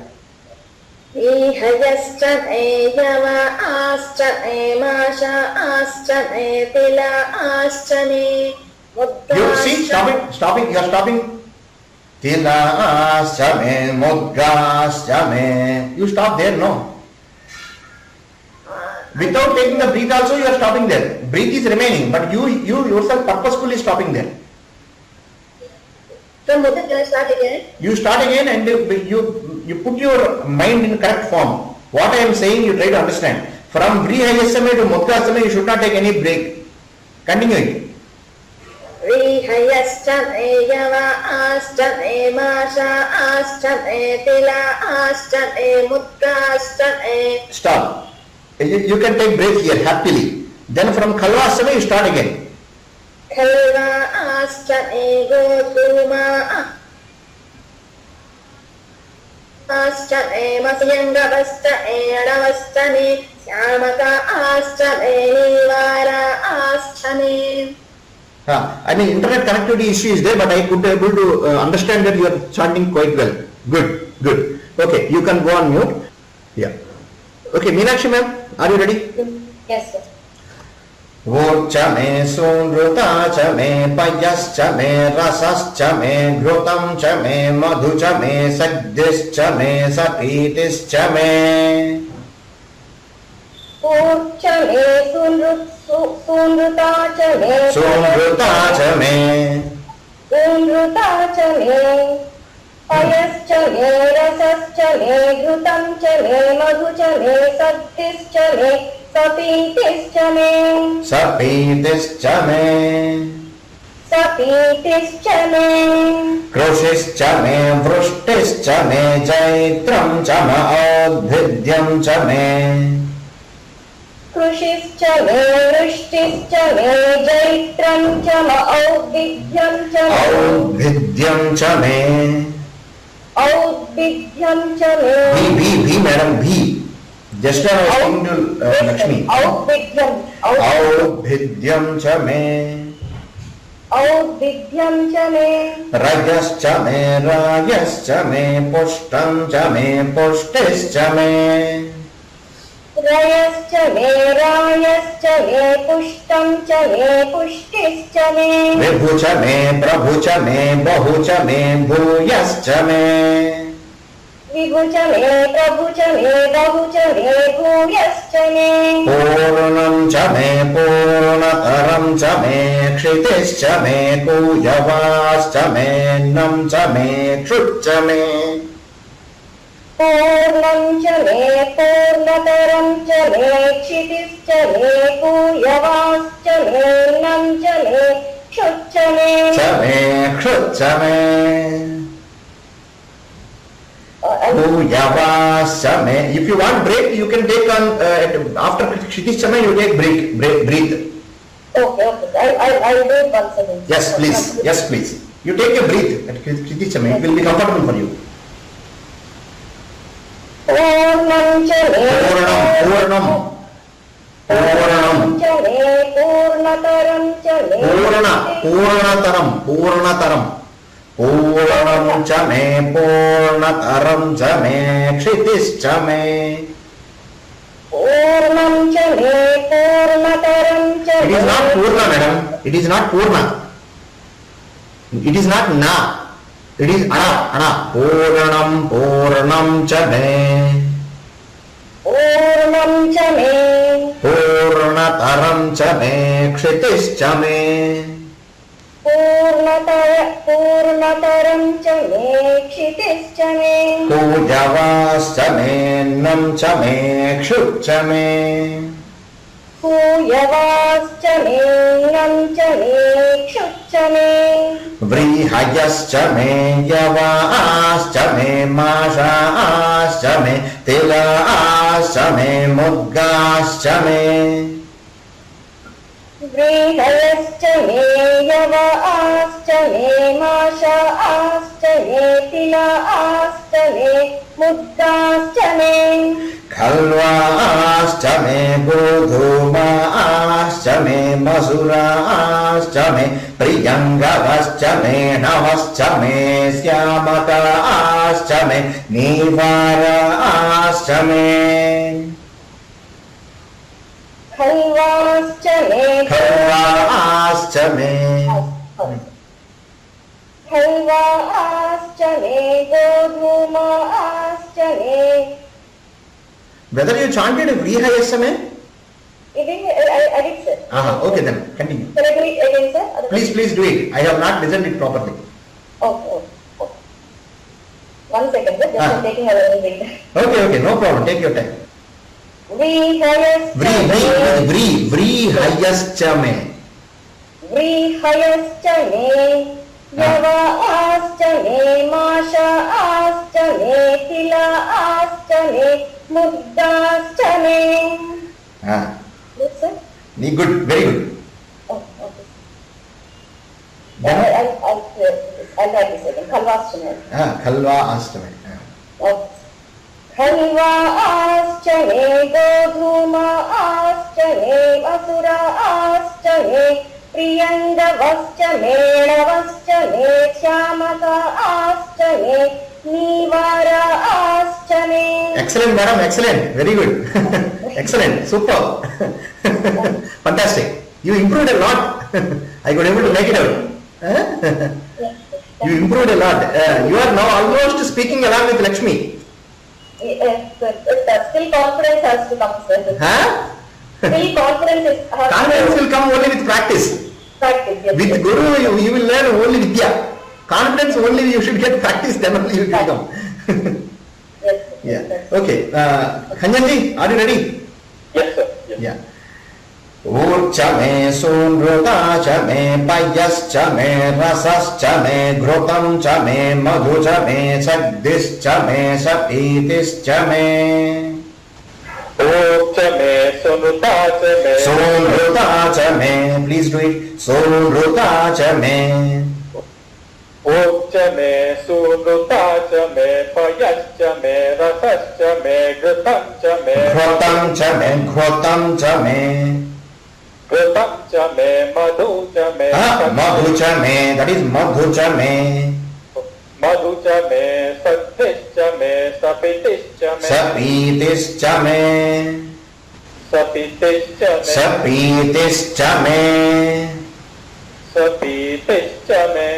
Vrihayaschame Yavaschame Mashaschame Tilaschame. You see, stopping, you are stopping. Tilaschame, Mudgaschame. You stop there, no? Without taking the breath also you are stopping there. Breath is remaining, but you yourself purposefully stopping there. From Mudga, can I start again? You start again and you put your mind in correct form. What I am saying you try to understand. From Vrihayaschame to Mudgaschame you should not take any break. Continue it. Vrihayaschame Yavaschame Mashaschame Tilaschame Mudgaschame. Stop. You can take break here happily. Then from Kalvaschame you start again. Kalvaschame Gotuma Aschame Masyangavaschame Adavaschame Syamaka Aschame Nivara Aschame. I mean, internet connectivity issue is there, but I could be able to understand that you are chanting quite well. Good, good. Okay, you can go on mute. Yeah. Okay, Meenakshi ma'am, are you ready? Yes, sir. Vochame sunrutachame payaschame rasaschame ghrutamchame madhuchame saddischame sapitischame. Urchame sunrutachame payaschame rasaschame ghrutamchame madhuchame saddischame sapitischame. Krushischame vrishtischame jaitram chama audhidyam chame. Krushischame vrishtischame jaitram chama audhidyam chame. Audhidyam chame. B madam, B. Just now I was speaking to Lakshmi. Audhidyam chame. Audhidyam chame. Rajaschame pushtam chame pushtischame. Rayaschame pushtam chame pushtischame. Vibhuchame prabhuchame bahuchame bhuyaschame. विभु च मे प्रभु च मे बहु च मे भूयश्च मे पूर्णं च मे पूर्णतरं च मे क्षितिश्च मे कूजवाश्च मे नं च मे क्षुच्च मे पूर्णं च मे पूर्णतरं च मे क्षितिश्च मे भूयवाश्च मे नं च मे क्षुच्च मे क्षुच्च मे Yavascha me. If you want break, you can take on after Kshitish me. You take breathe. Okay. I'll do it once again. Yes, please. Yes, please. You take a breathe at Kshitish me. It will be comfortable for you. Purnam cha me. Purnam cha me. Purnataram cha me. Purnataram. पूर्णं च मे पूर्णतरं च मे क्षितिश्च मे पूर्णं च मे पूर्णतरं च मे. It is not Purna, madam. It is not Purna. It is not Na. It is Ana. Purnam च मे. पूर्णं च मे. पूर्णतरं च मे क्षितिश्च मे. पूर्णतरं च मे क्षितिश्च मे कूजवाश्च मे नं च मे क्षुच्च मे कूयवाश्च मे नं च मे क्षुच्च मे व्रीहयश्च मे यवाश्च मे माशाश्च मे तिलाश्च मे मुद्गाश्च मे व्रीहयश्च मे यवाश्च मे माशाश्च मे तिलाश्च मे मुद्गाश्च मे खल्वाश्च मे गोधूमाश्च मे मसुराश्च मे प्रियङ्गवश्च मे नवश्च मे श्यामकाश्च मे नीवाराश्च मे खल्वाश्च मे खल्वाश्च मे गोधूमाश्च मे. Whether you chanted Vrihayasya me? I did, sir. Okay then, continue. Can I do it again, sir? Please do it. I have not listened it properly. Okay. 1 second, sir. Just I'm taking a little bit. Okay, no problem. Take your time. Vrihayasya me. Vrihayascha me. Yavaascha me. Mashaascha me. Tilaascha me. Muddaascha me. Good, sir? Good, very good. Okay. I'll write this again. Khalvaascha me. Khalvaascha me. Okay. खल्वाश्च मे गोधूमाश्च मे असुराश्च मे प्रियङ्गवश्च मे नवश्च मे श्यामकाश्च मे नीवाराश्च मे. Excellent, madam. Excellent. Very good. Excellent. Super. Fantastic. You improved a lot. I got able to make it out. You improved a lot. You are now almost speaking along with Lakshmi. Still confidence has to come, sir. Still confidence will come only with practice. Yes, with Guru, you will learn only Vidya. Confidence only you should get practice, then only you will come. Yes. Yeah. Okay. Khanyanji, are you ready? Yes, sir. Yes. Yeah. Ucha me sunruta cha me payascha me rasascha me ghrutam cha me madhu cha me sagdischa me sapitischa me. Ucha me sunruta cha me. Please do it. Sunruta cha me. Ucha me sunruta cha me payascha me rasascha me ghrutam cha me Ghrutam cha me. Ghrutam cha me madhu cha me madhu cha me, that is madhu cha me. Madhu cha me saddhischa me sapitischa me Sapitischa me. Sapitischa me Sapitischa me. Sapitischa me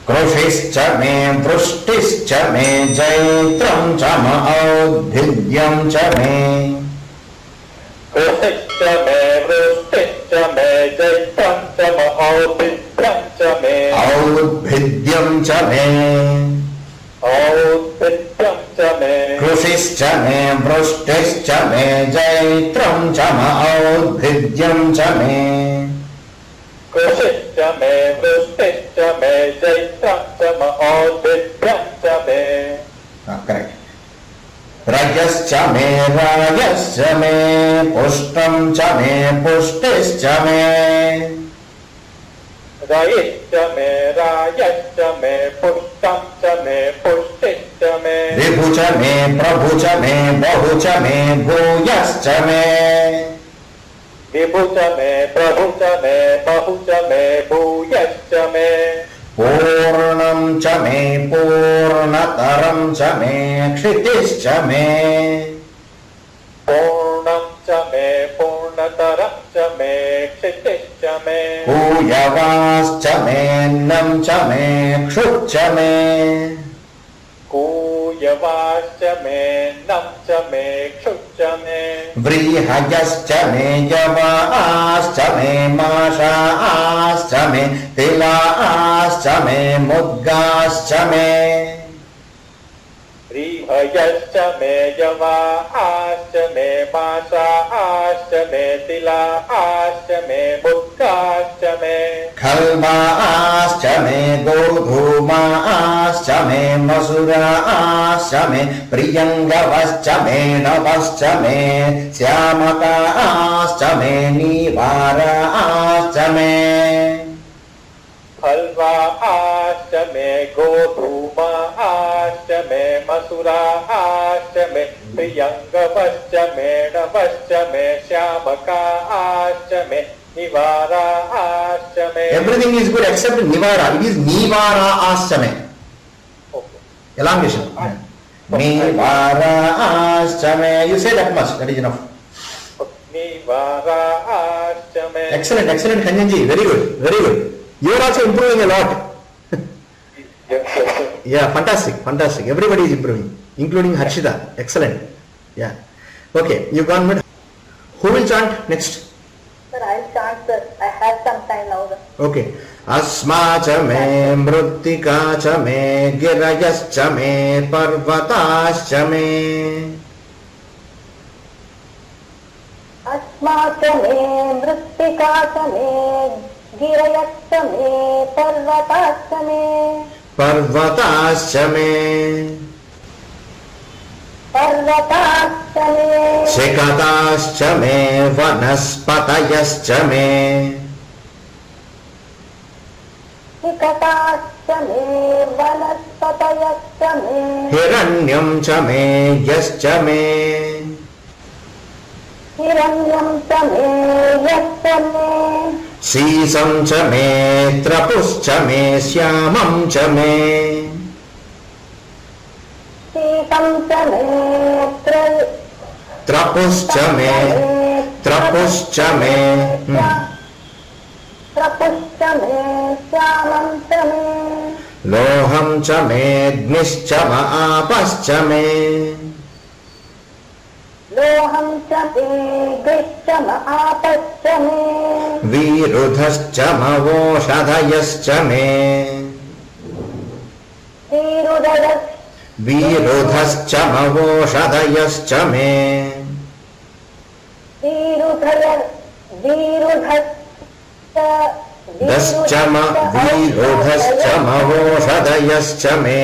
कृषिश्च मे वृष्टिश्च मे जैत्रं च औद्भिद्यं च मे कृषिश्च मे वृष्टिश्च मे जैत्रं च औद्भिद्यं च मे औद्भिद्यं च मे औद्भिद्यं च मे कृषिश्च मे वृष्टिश्च मे जैत्रं च औद्भिद्यं च मे कृषिश्च मे वृष्टिश्च मे जैत्रं च औद्भिद्यं च मे करेक्ट रजश्च मे राजश्च मे पुष्टं च मे पुष्टिश्च मे रयिश्च मे रायश्च मे पुष्टं च मे पुष्टिश्च मे विभु च मे प्रभु च मे बहु च मे भूयश्च मे विभु च मे प्रभु च मे बहु च मे भूयश्च मे पूर्णं च मे पूर्णतरं च मे क्षितिश्च मे पूर्णं च मे पूर्णतरं च मे क्षितिश्च मे पूयवाश्च मेऽन्नं च मे क्षुच्च मे कूयवाश्च मे नं च मे क्षुच्च मे व्रीहयश्च मे यवाश्च मे माषाश्च मे तिलाश्च मे मुद्गाश्च मे व्रीहयश्च मे यवाश्च मे माषाश्च मे तिलाश्च मे मुद्गाश्च मे खल्वाश्च मे गोधूमाश्च मे मसुराश्च मे प्रियङ्गवश्च मे नवश्च मे श्यामकाश्च मे नीवाराश्च मे फल्वाश्च मे गोधूमाश्च मे मसुराश्च मे प्रियङ्गवश्च मे नवश्च मे श्यामकाश्च मे निवाराश्च मे Everything is good except Nivara. It is Nivara Aschame. Elongation. नीवाराश्च may you say that much, that is enough. निवाराश्च may Excellent, excellent, Kanyanji. Very good, very good. You are also improving a lot. Yeah, fantastic, fantastic. Everybody is improving, including Harshita. Excellent. Yeah. Okay, you gone mid. Who will chant next? Sir, I'll chant, sir. I have some time now, sir. Okay. अस्मा च मे मृत्तिका च मे गिरयश्च मे पर्वताश्च मे अस्मा च मे मृत्तिका च मे गिरयश्च मे पर्वताश्च मे पर्वताश्च मे पर्वताश्च मे शिखताश्च मे वनस्पतयश्च मे विकटाश्च मे वनस्पतयश्च मे हिरण्यं च मे यश्च मे हिरण्यं च मे यश्च मे शीसं च मे त्रपुश्च मे श्यामं च मे शीतं च मे त्रपुश्च मे त्रपुश्च मे त्रपुश्च मे श्यामं च मे लोहं च मेऽग्निश्च आपश्च मे लोहं च मे ग्निश्च आपश्च मे विरुधश्च मवोषधयश्च मे विरुधश्च मवोषधयश्च मे विरुधश्च मवोषधयश्च मे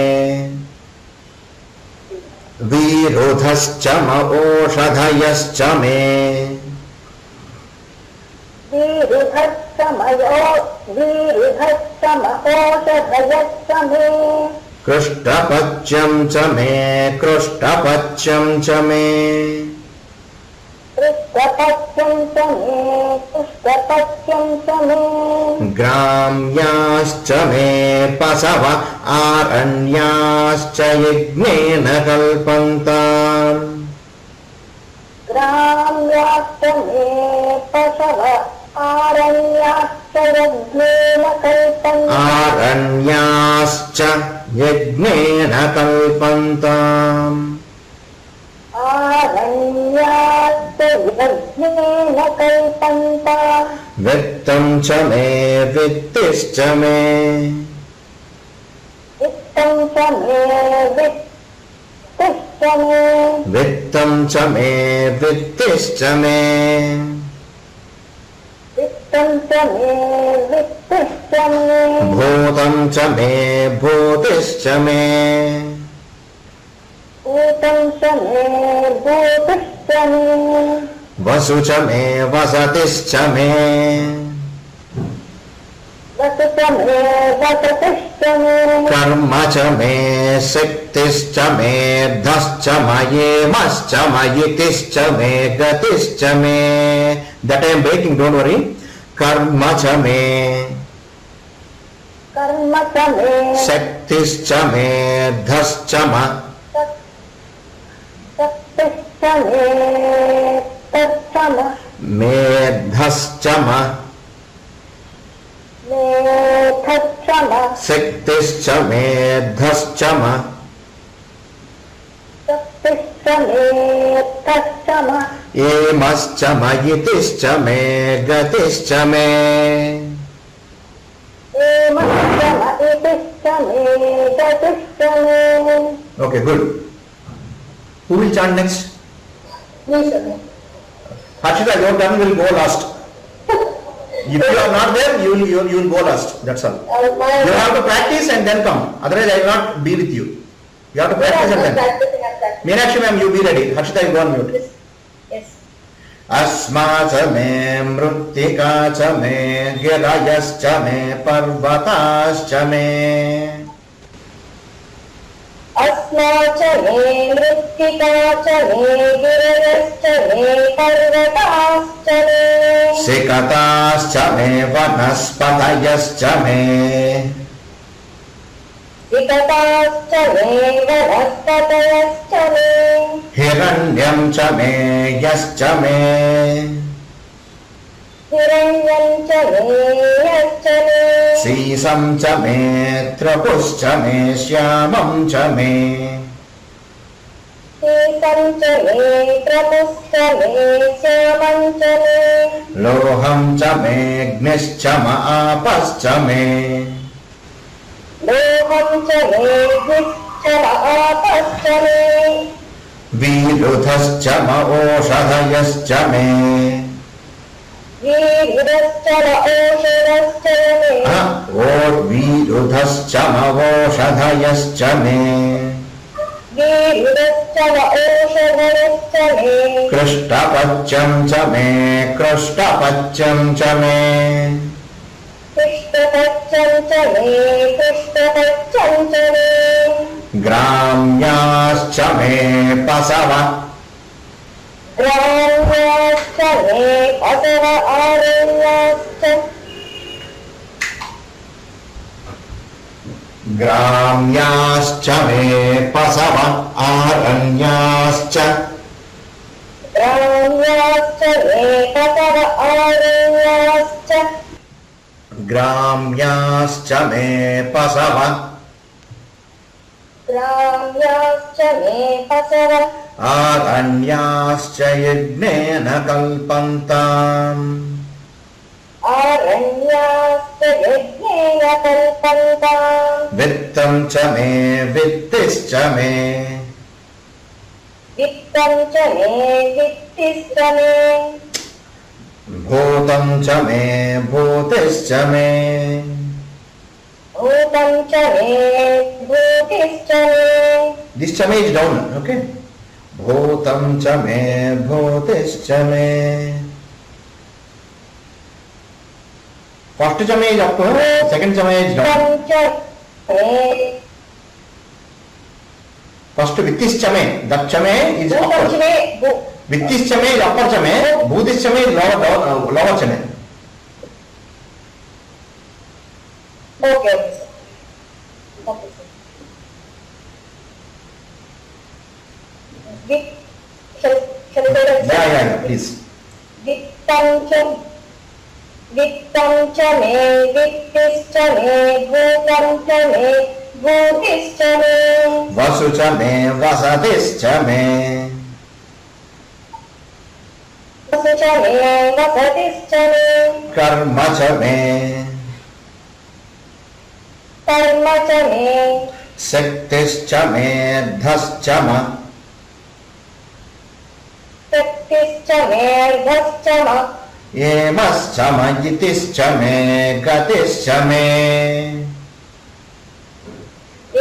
विरुधश्च मवोषधयश्च मे विरुधश्च मवोषधयश्च मे कृष्णपच्यं च मे कृष्णपच्यं च मे कृष्णपच्यं च मे कृष्णपच्यं च मे ग्राम्याश्च मे पशव आरण्याश्च यज्ञेन कल्पन्ताम् ग्राम्याश्च मे पशव आरण्याश्च यज्ञेन कल्पन्ते आरण्याश्च यज्ञेन कल्पन्ताम् आरण्याश्च यज्ञेन कल्पन्ते वित्तं च मे वित्तिश्च मे वित्तं च मे वित्तिश्च मे वित्तं च मे वित्तिश्च मे वित्तं च मे वित्तिश्च मे भूतं च मे भूतिश्च मे भूतं च मे भूतिश्च मे वसु च मे वसतिश्च मे वसु च मे वसतिश्च मे कर्म च मे शक्तिश्च मे धश्च मयेमश्च मयितिश्च मे गतिश्च मे. That I am breaking, don't worry. कर्म च मे कर्म च मे शक्तिश्च मे धश्च शक्तिश्च मे तच्च मेधश्च मेधश्च शक्तिश्च मेधश्च शक्तिश्च मेधश्च एमश्च मयितिश्च मे गतिश्च मे. एमश्च मयितिश्च मे गतिश्च मे. Okay, good. Who will chant next? Harshita, your turn will go last. If you are not there, you will go last. That's all. You have to practice and then come. Otherwise, I will not be with you. You have to practice and then. Meenakshi ma'am, you be ready. Harshita, you go on mute. Yes. अस्मा च मे मृत्तिका च मे गिरयश्च मे पर्वताश्च मे. अस्मा च मे मृत्तिका च मे गिरयश्च मे पर्वताश्च मे सिकताश्च मे वनस्पतयश्च मे. विगताश्च मे वनस्पतयश्च मे हिरण्यं च मे यश्च मे. हिरण्यं च मे यश्च मे सीसं च मे त्रपुश्च मे श्यामं च मे. शीतं च मे त्रपुश्च मे श्यामं च मे लोहं च मे अग्निश्च आपश्च मे. लोहं च मे विश्च आपश्च मे विरुधश्च ओषधयश्च मे. वीरुधश्च औषधश्च मे विरुधश्च ओषधयश्च मे. वीरुधश्च औषधश्च मे कृष्णपच्यं च मे कृष्णपच्यं च मे. कृष्णपच्यं च मे कृष्णपच्यं च मे ग्राम्याश्च मे पशव ग्राम्याश्च मे पशव आरण्याश्च ग्राम्याश्च मे पशव आरण्याश्च. ग्राम्याश्च मे पशव आरण्याश्च ग्राम्याश्च मे पशव ग्राम्याश्च मे पशव आरण्याश्च यज्ञेन कल्पन्ताम्. आरण्याश्च यज्ञेन कल्पन्ताम् वित्तं च मे वित्तिश्च मे. वित्तं च मे वित्तिश्च मे भूतं च मे भूतिश्च मे. भूतं च मे भूतिश्च मे This chame is down. Okay. भूतं च मे भूतिश्च मे. First chame is up. Second chame is down. भूतं च मे First vittis chame. That chame is भूतं च upper. May Vittis chame is upper chame. Bhutis chame is lower chame. Okay okay Yeah, please. वित्तं च वित्तं च मे वित्तिश्च मे भूतं च मे भूतिश्च मे वसु च मे वसतिश्च मे वसु च मे वसतिश्च मे कर्म च मे कर्म च मे शक्तिश्च मे धश्च म शक्तिश्च मे अर्धश्च म येमश्च म इतिश्च मे गतिश्च मे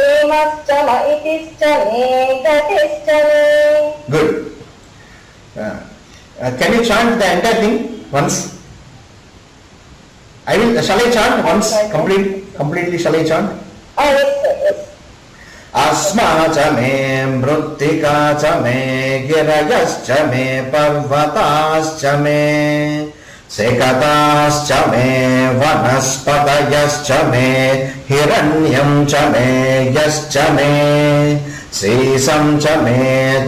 एमश्च म इतिश्च मे गतिश्च मे Good. Can you chant the entire thing once? Shall I chant once? Completely shall I chant? yes sir, yes. अस्मा च मे मृत्तिका च मे गिरयश्च मे पर्वताश्च मे सिकताश्च मे वनस्पतयश्च मे हिरण्यं च मे यश्च मे सीसं च मे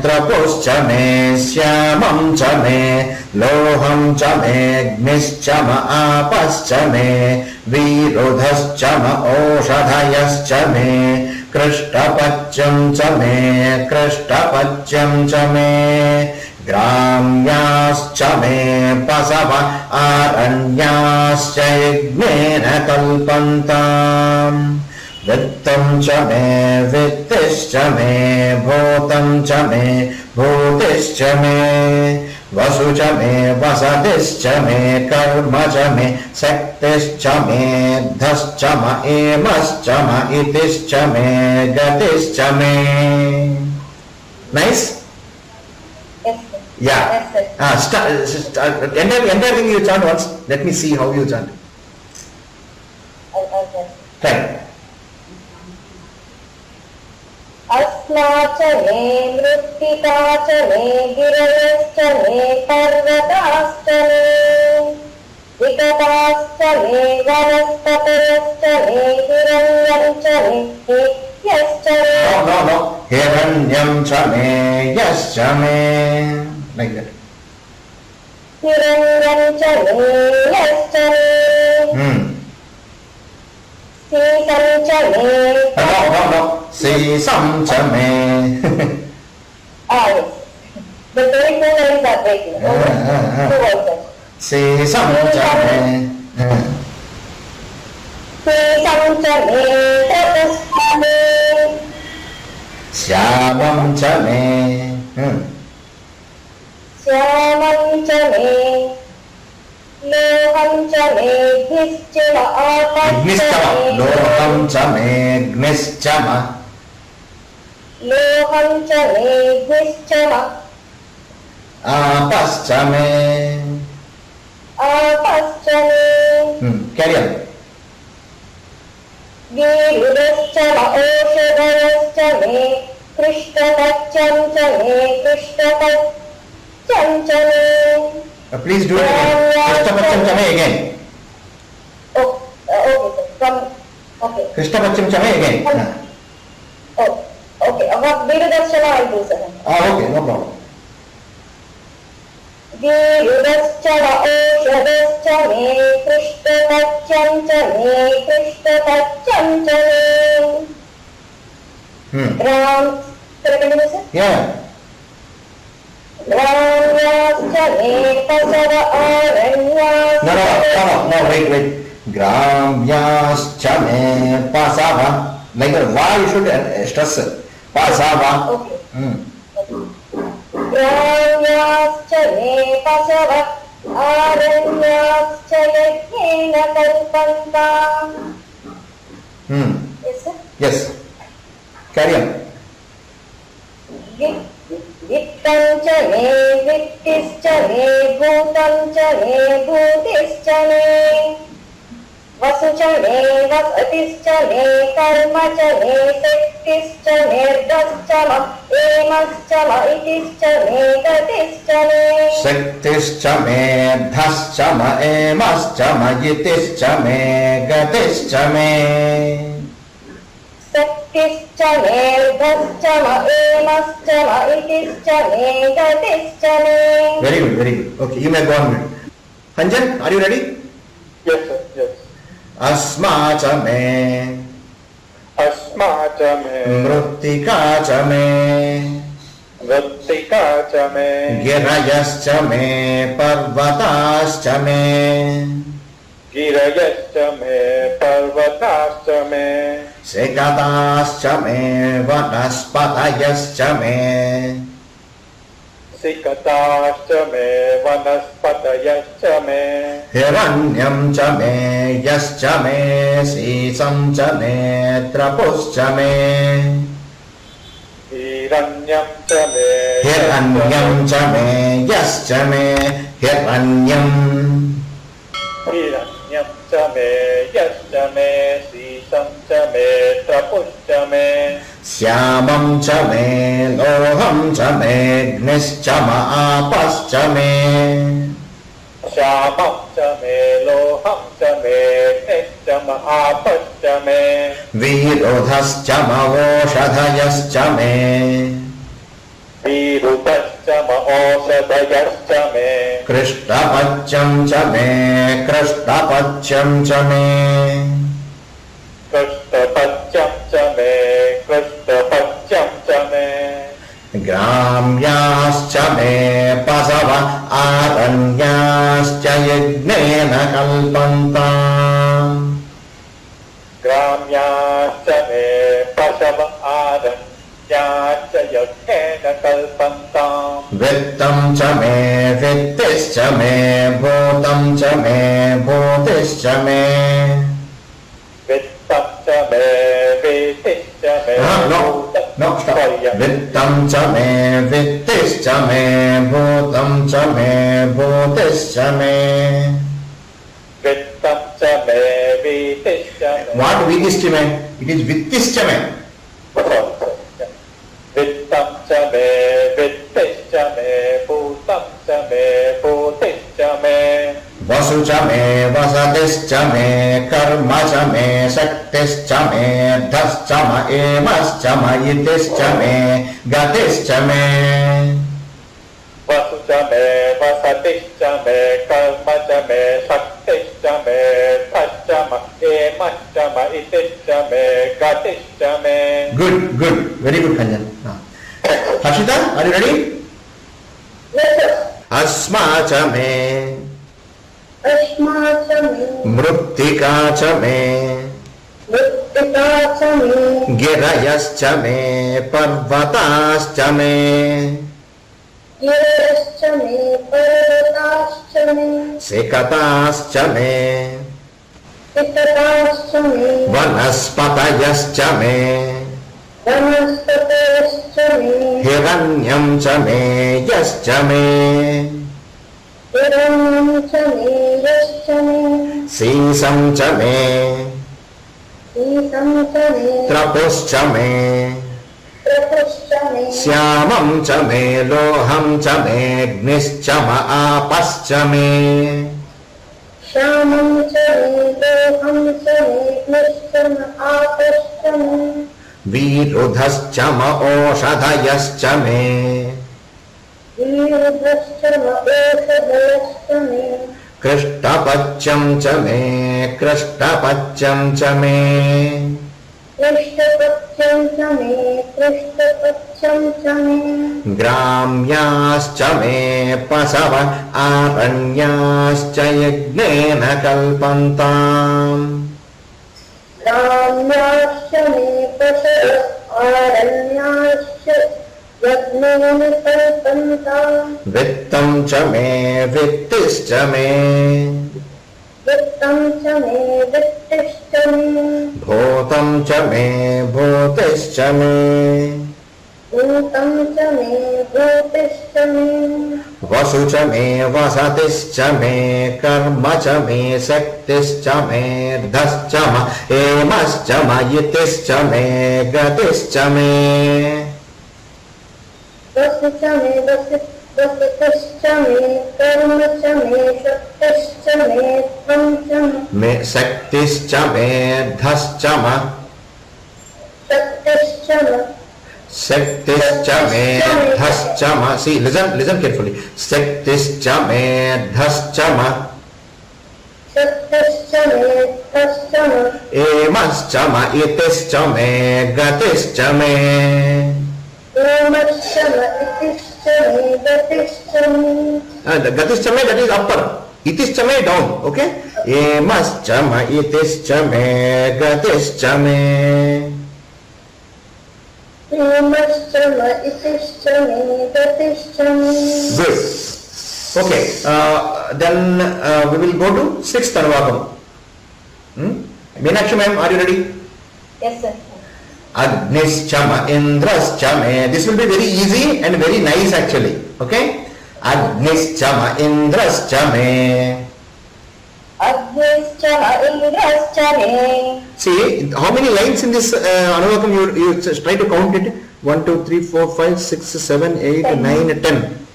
त्रपुश्च मे श्यामं च मे लोहं च मे अग्निश्च म आपश्च मे वीरुधश्च म ओषधयश्च मे कृष्टपच्यं च मे कृष्टपच्यं च मे ग्राम्याश्च मे पशव आरण्याश्च यज्ञेन कल्पन्ताम् वित्तं च मे वित्तिश्च मे भूतं च मे भूतिश्च मे वसु च मे वसतिश्च मे कर्म च मे शक्तिश्च मे धश्च म एमश्च म इतिश्च मे गतिश्च मे Nice? Yes, sir. Yeah. Yes, sir. Entire thing you chant once. Let me see how you chant. I'll just. Try. अस्मा च मे मृत्तिका च मे गिरयश्च मे पर्वताश्च मे विकटाश्च मे वनस्पतयश्च मे हिरण्यं च मे यश्च मे No. Hiranyam cha me, yascha me. Like that. हिरण्यं च मे यश्च मे सीसं च मे No. Sisam cha me. yes. The very two lines are breaking. Two voices. Sisam cha me. सीसं च मे ततश्च मे Syamam cha me. श्यामं च मे लोहं च मे घिश्च आपश्च Gnistama. मे Loham cha me. Gnischama. लोहं च मे घिश्च Apascha me. आपश्च may Carry on. वीरुदश्च ओषधयश्च मे कृष्णपच्यं च मे कृष्णपच्यं च मे Please do it again. Krishnapacham cha me again. okay sir. Okay. Krishnapacham cha me again. Oh, okay. About Virudashana I do sir. Okay, no problem. वीरुदश्च ओषधश्च मे कृष्णपच्यं च मे कृष्णपच्यं च मे Ram Yeah. ग्राम्याश्च may पशव आरण्याश्च No, wait. Gramyascha me pasava. Like that, why you should stress pasava. Okay. ग्राम्याश्च मे पशव आरण्याश्च यज्ञेन कल्पन्ताम् Yes, sir. Yes. Carry on. वित्तं च मे वित्तिश्च मे भूतं च मे भूतिश्च मे वसु च मे वसतिश्च मे कर्म च मे शक्तिश्च मेर्धश्च म एमश्च म इतिश्च मे गतिश्च मे Shaktischa me dhascha ma emascha ma yitischa me gatischa me. शक्तिश्च मेर्धश्च म एमश्च म इतिश्च मे गतिश्च मे Very good. Okay, you may go on. Anjan, are you ready? Yes, sir. Yes. अस्मा च मे अस्मा च मे मृत्तिका च मे वृत्तिका च मे गिरयश्च मे पर्वताश्च मे गिरयश्च मे पर्वताश्च मे सिकताश्च मे वनस्पतयश्च मे सिकताश्च मे वनस्पतयश्च मे हिरण्यं च मे यश्च मे सीसं च मे त्रपुश्च मे हिरण्यं च मे हिरण्यं च मे यश्च मे हिरण्यम् हिरण्यं च मे यश्च मे सीसं च मे त्रपुश्च मे श्यामं च मे लोहं च मे अग्निश्च आपश्च मे श्यामं च मे लोहं च मे निश्च आपश्च मे विरोधश्च मवोषधयश्च मे विरुतश्च औषधयश्च मे कृष्णपच्यं च मे कृष्णपच्यं च मे कृष्णपच्यं च मे कृष्णपच्यं च मे ग्राम्याश्च मे पशव आरण्याश्च यज्ञेन कल्पन्ताम् ग्राम्याश्च मे पशव आरण्याश्च यज्ञेन कल्पन्ताम् वित्तं च मे वित्तिश्च मे भूतं च मे भूतिश्च मे वित्तं च मे वीतिश्च मे वित्तं च मे वित्तिश्च मे भूतं च मे भूतिश्च मे वित्तं च मे वीतिश्च मे What वित्तिश्च मे? It is वित्तिश्च मे. वित्तं च मे वित्तिश्च मे भूतं च मे भूतिश्च मे वसु च मे वसतिश्च मे कर्म च मे शक्तिश्च मे धश्च म एमश्च मयितिश्च मे गतिश्च मे वसु च मे वसतिश्च मे कर्म च मे शक्तिश्च मे धश्च म एमश्च मयितिश्च मे गतिश्च मे Good, good, very good, Kanjan. Harshita, are you ready? Yes, sir. अस्मा च मे अस्मा च मे मृत्तिका च मे मृत्तिका च मे गिरयश्च मे पर्वताश्च मे गिरयश्च मे पर्वताश्च मे सिकताश्च मे सिकताश्च मे वनस्पतयश्च मे वनस्पतयश्च मे हिरण्यं च मे यश्च मे हिरण्यं च मे यश्च मे सीसं च मे सीतं च मे त्रपुश्च मे त्रपुश्च मे श्यामं च मे लोहं च मे अग्निश्च आपश्च मे श्यामं च मे लोहं च मे निश्चम आपश्च मे विरुधश्च ओषधयश्च मे वीरभश्च महेशभयश्च मे कृष्णपच्यं च मे कृष्णपच्यं च मे कृष्णपक्षं च मे कृष्णपक्षं च मे ग्राम्याश्च मे पशव आरण्याश्च यज्ञेन कल्पन्ताम् ग्राम्याश्च मे पशव आरण्याश्च यज्ञेन कल्पन्ताम् वित्तं च मे वित्तिश्च मे वित्तं च मे वित्तिश्च मे भूतं च मे भूतिश्च मे भूतं च मे भूतिश्च मे वसु च मे वसतिश्च मे कर्म च मे शक्तिश्च मे धश्च म एमश्च मयितिश्च मे गतिश्च मे वसु च मे वसतिश्च मे कर्म च मे शक्तिश्च मे त्वं च मे शक्तिश्च मे धश्च म शक्तिश्च मे शक्तिश्च मे धश्च म see listen carefully शक्तिश्च मे धश्च म शक्तिश्च गतिश्च मे तश्च मे एमश्च म इतिश्च मे गतिश्च मे एमश्च म इतिश्च मे गतिश्च मे गतिश्च मे, that is upper, itischa me down. Okay, emascha ma itischa me gatischa me. एमश्च म इतिश्च मे गतिश्च मे Good. Okay, then we will go to sixth anuvakam. Meenakshi ma'am, are you ready? Yes sir. Agnischa ma indrascha me. This will be very easy and very nice actually. Okay, Agnischa ma indrascha me. अग्निश्च म इन्द्रश्च मे See, how many lines in this anuvakam you try to count it? 1, 2, 3, 4, 5, 6, 7, 8, 9, 10.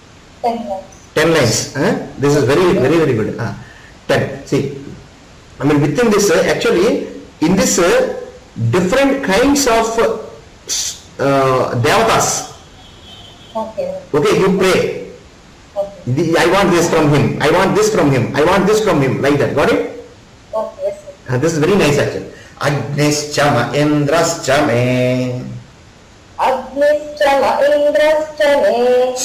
10 lines. 10 lines. This is very, very, very good. 10. See, I mean within this actually in this different kinds of devatas. Okay. Okay, you pray. Okay. I want this from him. I want this from him. I want this from him. Like that. Got it? Okay. Yes sir. This is very nice actually. Agnischa ma indrascha me. अग्निश्च म इन्द्रश्च मे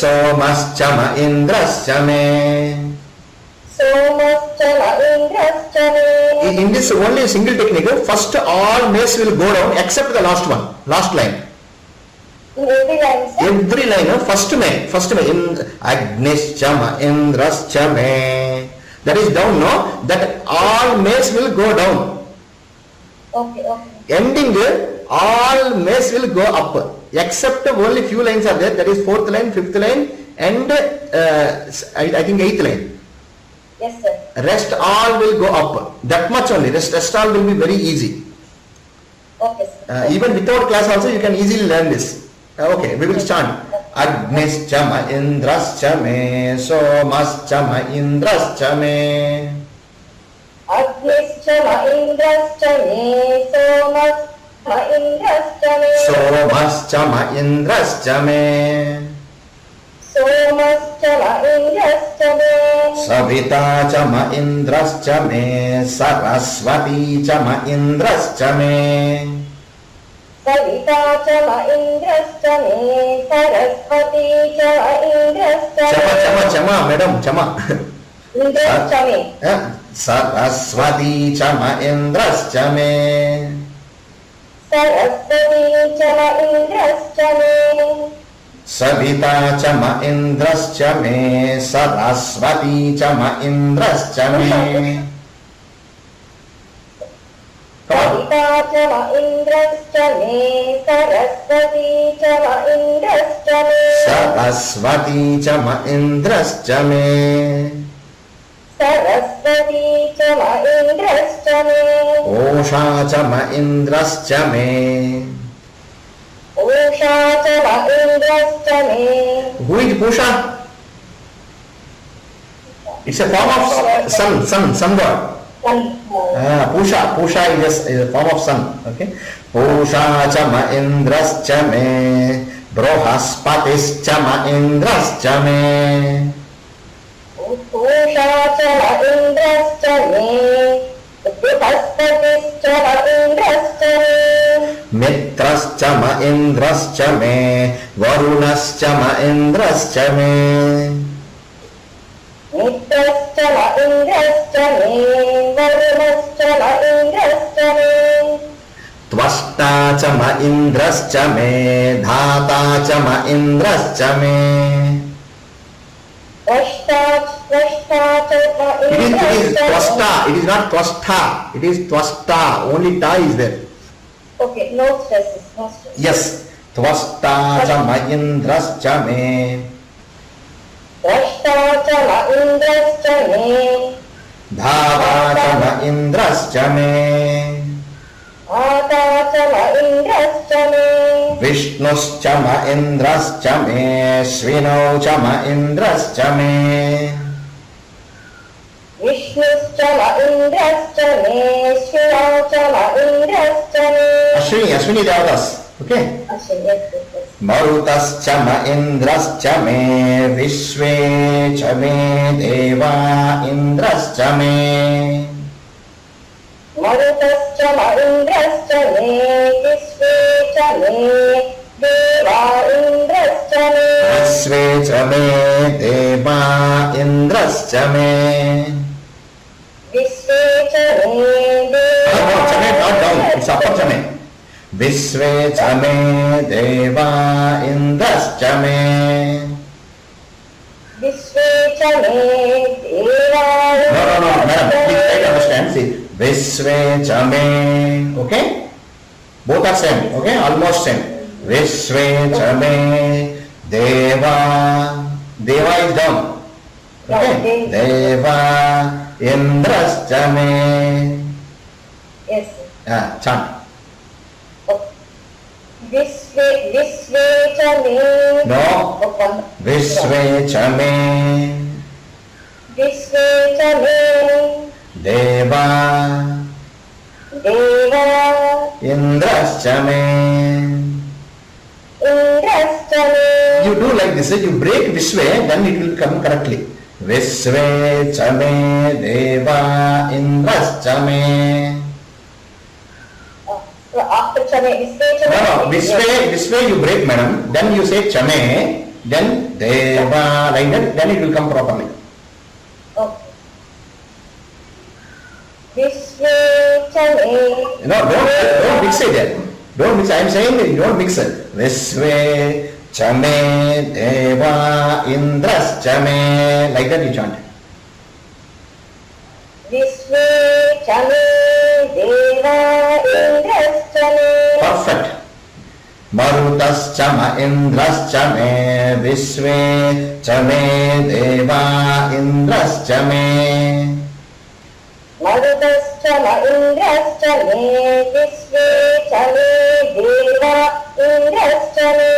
Somascha ma indrascha me. सोमश्च म इन्द्रश्च मे In this only single technique, first all mays will go down except the last one, last line. In every line sir. Every line, first may, in Agnischa ma indrascha me. That is down, no? That all mays will go down. Okay. Okay. Ending, all mays will go up. Except only few lines are there. That is fourth line, fifth line, and I think eighth line. Yes sir. Rest all will go up. That much only. Rest all will be very easy. Okay sir. Even without class also you can easily learn this. Okay, we will start. Agnischa ma indrascha me, somascha ma indrascha me. अग्निश्च म इन्द्रश्च मे सोमश्च म इन्द्रश्च मे Somascha ma indrascha me. सोमश्च म इन्द्रश्च मे Savita cha ma indrascha me. Saraswati cha ma indrascha me. सविता च म इन्द्रश्च मे सरस्वती च म इन्द्रश्च Chama, madam, chama. इन्द्रश्च मे Saraswati cha ma indrascha me. Saraswati च म इन्द्रश्च मे Savita cha ma indrascha me. Saraswati cha ma indrascha me. सविता च म इन्द्रश्च मे सरस्वती च म इन्द्रश्च मे Saraswati cha ma indrascha me. Saraswati च म इन्द्रश्च मे Osha cha ma indrascha me. उषा च म इन्द्रश्च मे Who is Pusha? It's a form of sun god. Pusha is a form of sun. Okay. Pusha cha ma indrascha me. Brohaspatischa ma indrascha me. उषा च म इन्द्रश्च मे बृहस्पतिश्च म इन्द्रश्च मे Mitrascha ma indrascha me. Varunascha ma indrascha me. मित्रश्च म इन्द्रश्च मे वरुणश्च म इन्द्रश्च मे Tvashta cha ma indrascha me. Dhata cha ma indrascha me. त्वष्टा च म It is इन्द्रश्च may Tvashta. It is not Tvashta. It is Tvashta. Only ta is there. Okay, no stresses, no stress. Yes. Tvashta cha ma indrascha me. त्वष्टा च म इन्द्रश्च मे Dhava cha ma indrascha me. माता च म इन्द्रश्च मे Vishnuscha ma indrascha me. Svinau cha ma indrascha me. विष्णुश्च म इन्द्रश्च मे शिवौ च म इन्द्रश्च मे Ashwini Devatas. Okay. Marutascha ma indrascha me. Vishve cha me deva indrascha me. मरुतश्च म इन्द्रश्च मे विश्वे च मे देवा इन्द्रश्च मे विश्वे च मे देवा इन्द्रश्च मे विश्वे च मे देवा विश्वे च मे देवा इन्द्रश्च मे विश्वे च मे देवा No, madam, please try to understand. See, Visve Chame, okay? Both are same, okay? Almost same. Visve Chame, Deva, Deva is down, okay? Deva, Indras Chame, yes chant. विश्वे विश्वे च मे No, Visve Chame, विश्वे च मे Deva, देवा Indras Chame. इन्द्रश्च may You do like this, you break Vishwe, then it will come correctly. Vishwe Chame Deva Indrascha me. so after chame विश्वे च No, may Vishwe you break, madam. Then you say Chame, then Deva, like that, then it will come properly. okay विश्वे च मे No, don't mix it there. Don't mix. I am saying that you don't mix it. Vishwe Chame Deva Indrascha me. Like that you chant. विश्वे च मे देवा इन्द्रश्च मे Perfect. Marutascha ma indrascha me Vishwe cha me Deva indrascha me. मरुतश्च म इन्द्रश्च मे विश्वे च मे देवा इन्द्रश्च मे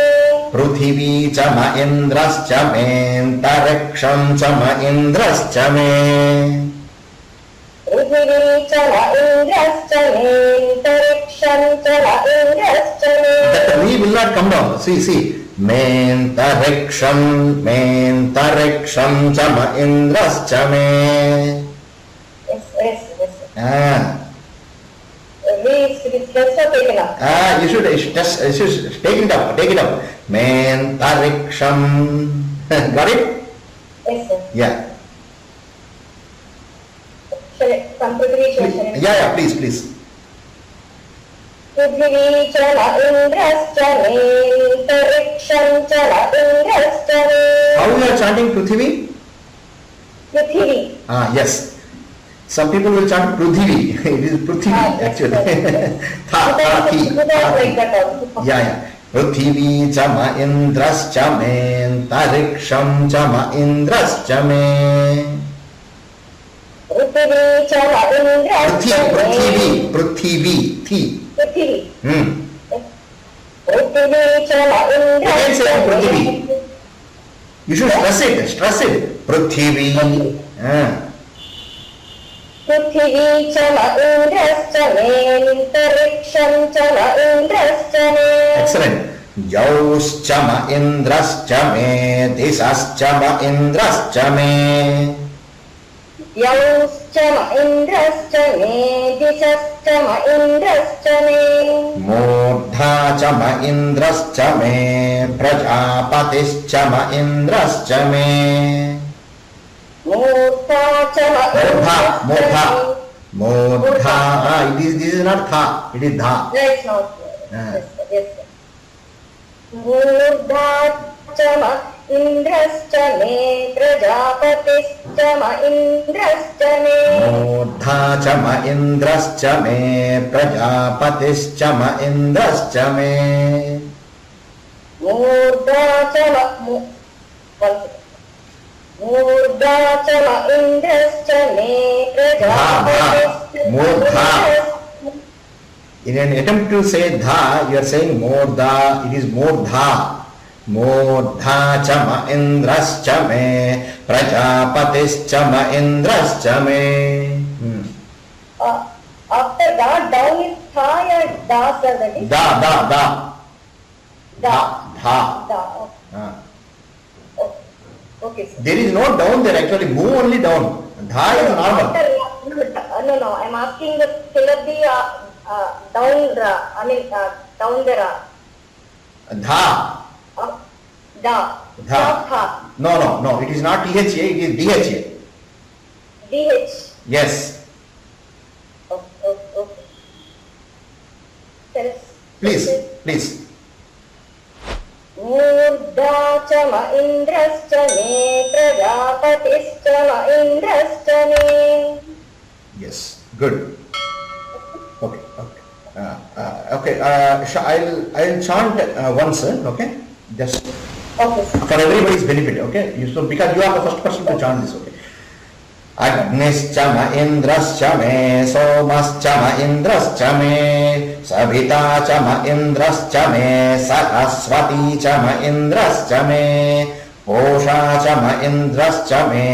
Pruthivi cha ma indrascha me Antariksham cha ma indrascha me. पृथिवी च म इन्द्रश्च मे अन्तरिक्षं च म इन्द्रश्च मे That we will not come down. See. Mentariksham cha ma indrascha me. yes Ah. we let's not take it up You should take it up. Mentariksham. Got it? yes sir Yeah. from पृथ्वी च Yeah, please. पृथिवी च म इन्द्रश्च मे अन्तरिक्षं च म इन्द्रश्च मे How you are chanting Pruthivi? पृथिवी Yes. Some people will chant Pruthivi. It is Pruthivi actually. Tha, thi. like that also Yeah. Pruthivi cha ma indrascha me antariksham cha ma indrascha me. पृथिवी च म इन्द्रश्च मे Pruthivi. Thi. पृथिवी पृथिवी च म Again say इन्द्रश्च Pruthivi. May You should stress it. Pruthivi. पृथिवी च म इन्द्रश्च मे अन्तरिक्षं च म इन्द्रश्च मे Excellent. Yauscha ma indrascha me disascha ma indrascha me. यौश्च म इन्द्रश्च मे दिशश्च म इन्द्रश्च मे Murdha cha ma indrascha me prajapatischa ma indrascha me. मूर्धा च म Murdha. This is not tha, it is dha. That's not yes मूर्धा च म इन्द्रश्च मे प्रजापतिश्च म इन्द्रश्च मे Murdha cha ma indrascha me prajapatischa ma indrascha me. मूर्धा च म मूर्धा च म इन्द्रश्च मे प्रजापतिश्च मूर्धा. In an attempt to say dha, you are saying murdha. It is murdha. Murdha cha ma indrascha me prajapatischa ma indrascha me. after that down is tha or da sir that is Da. okay sir There is no down there actually. Move only down. Dha is normal. No, I'm asking the syllabi down the, down there. Dha. Da. Dha. Tha. No, it is not THA, it is DHA. DH. Yes. Okay. Please. मूर्धा च म इन्द्रश्च मे प्रजापतिश्च म इन्द्रश्च मे. Yes, good. Okay. I'll chant once, okay? Just Okay. for everybody's benefit, okay? So because you are the first person to chant this, okay? अग्निश्च म इन्द्रश्च मे सोमश्च म इन्द्रश्च मे सविता च म इन्द्रश्च मे सरस्वती च म इन्द्रश्च मे पूषा च म इन्द्रश्च मे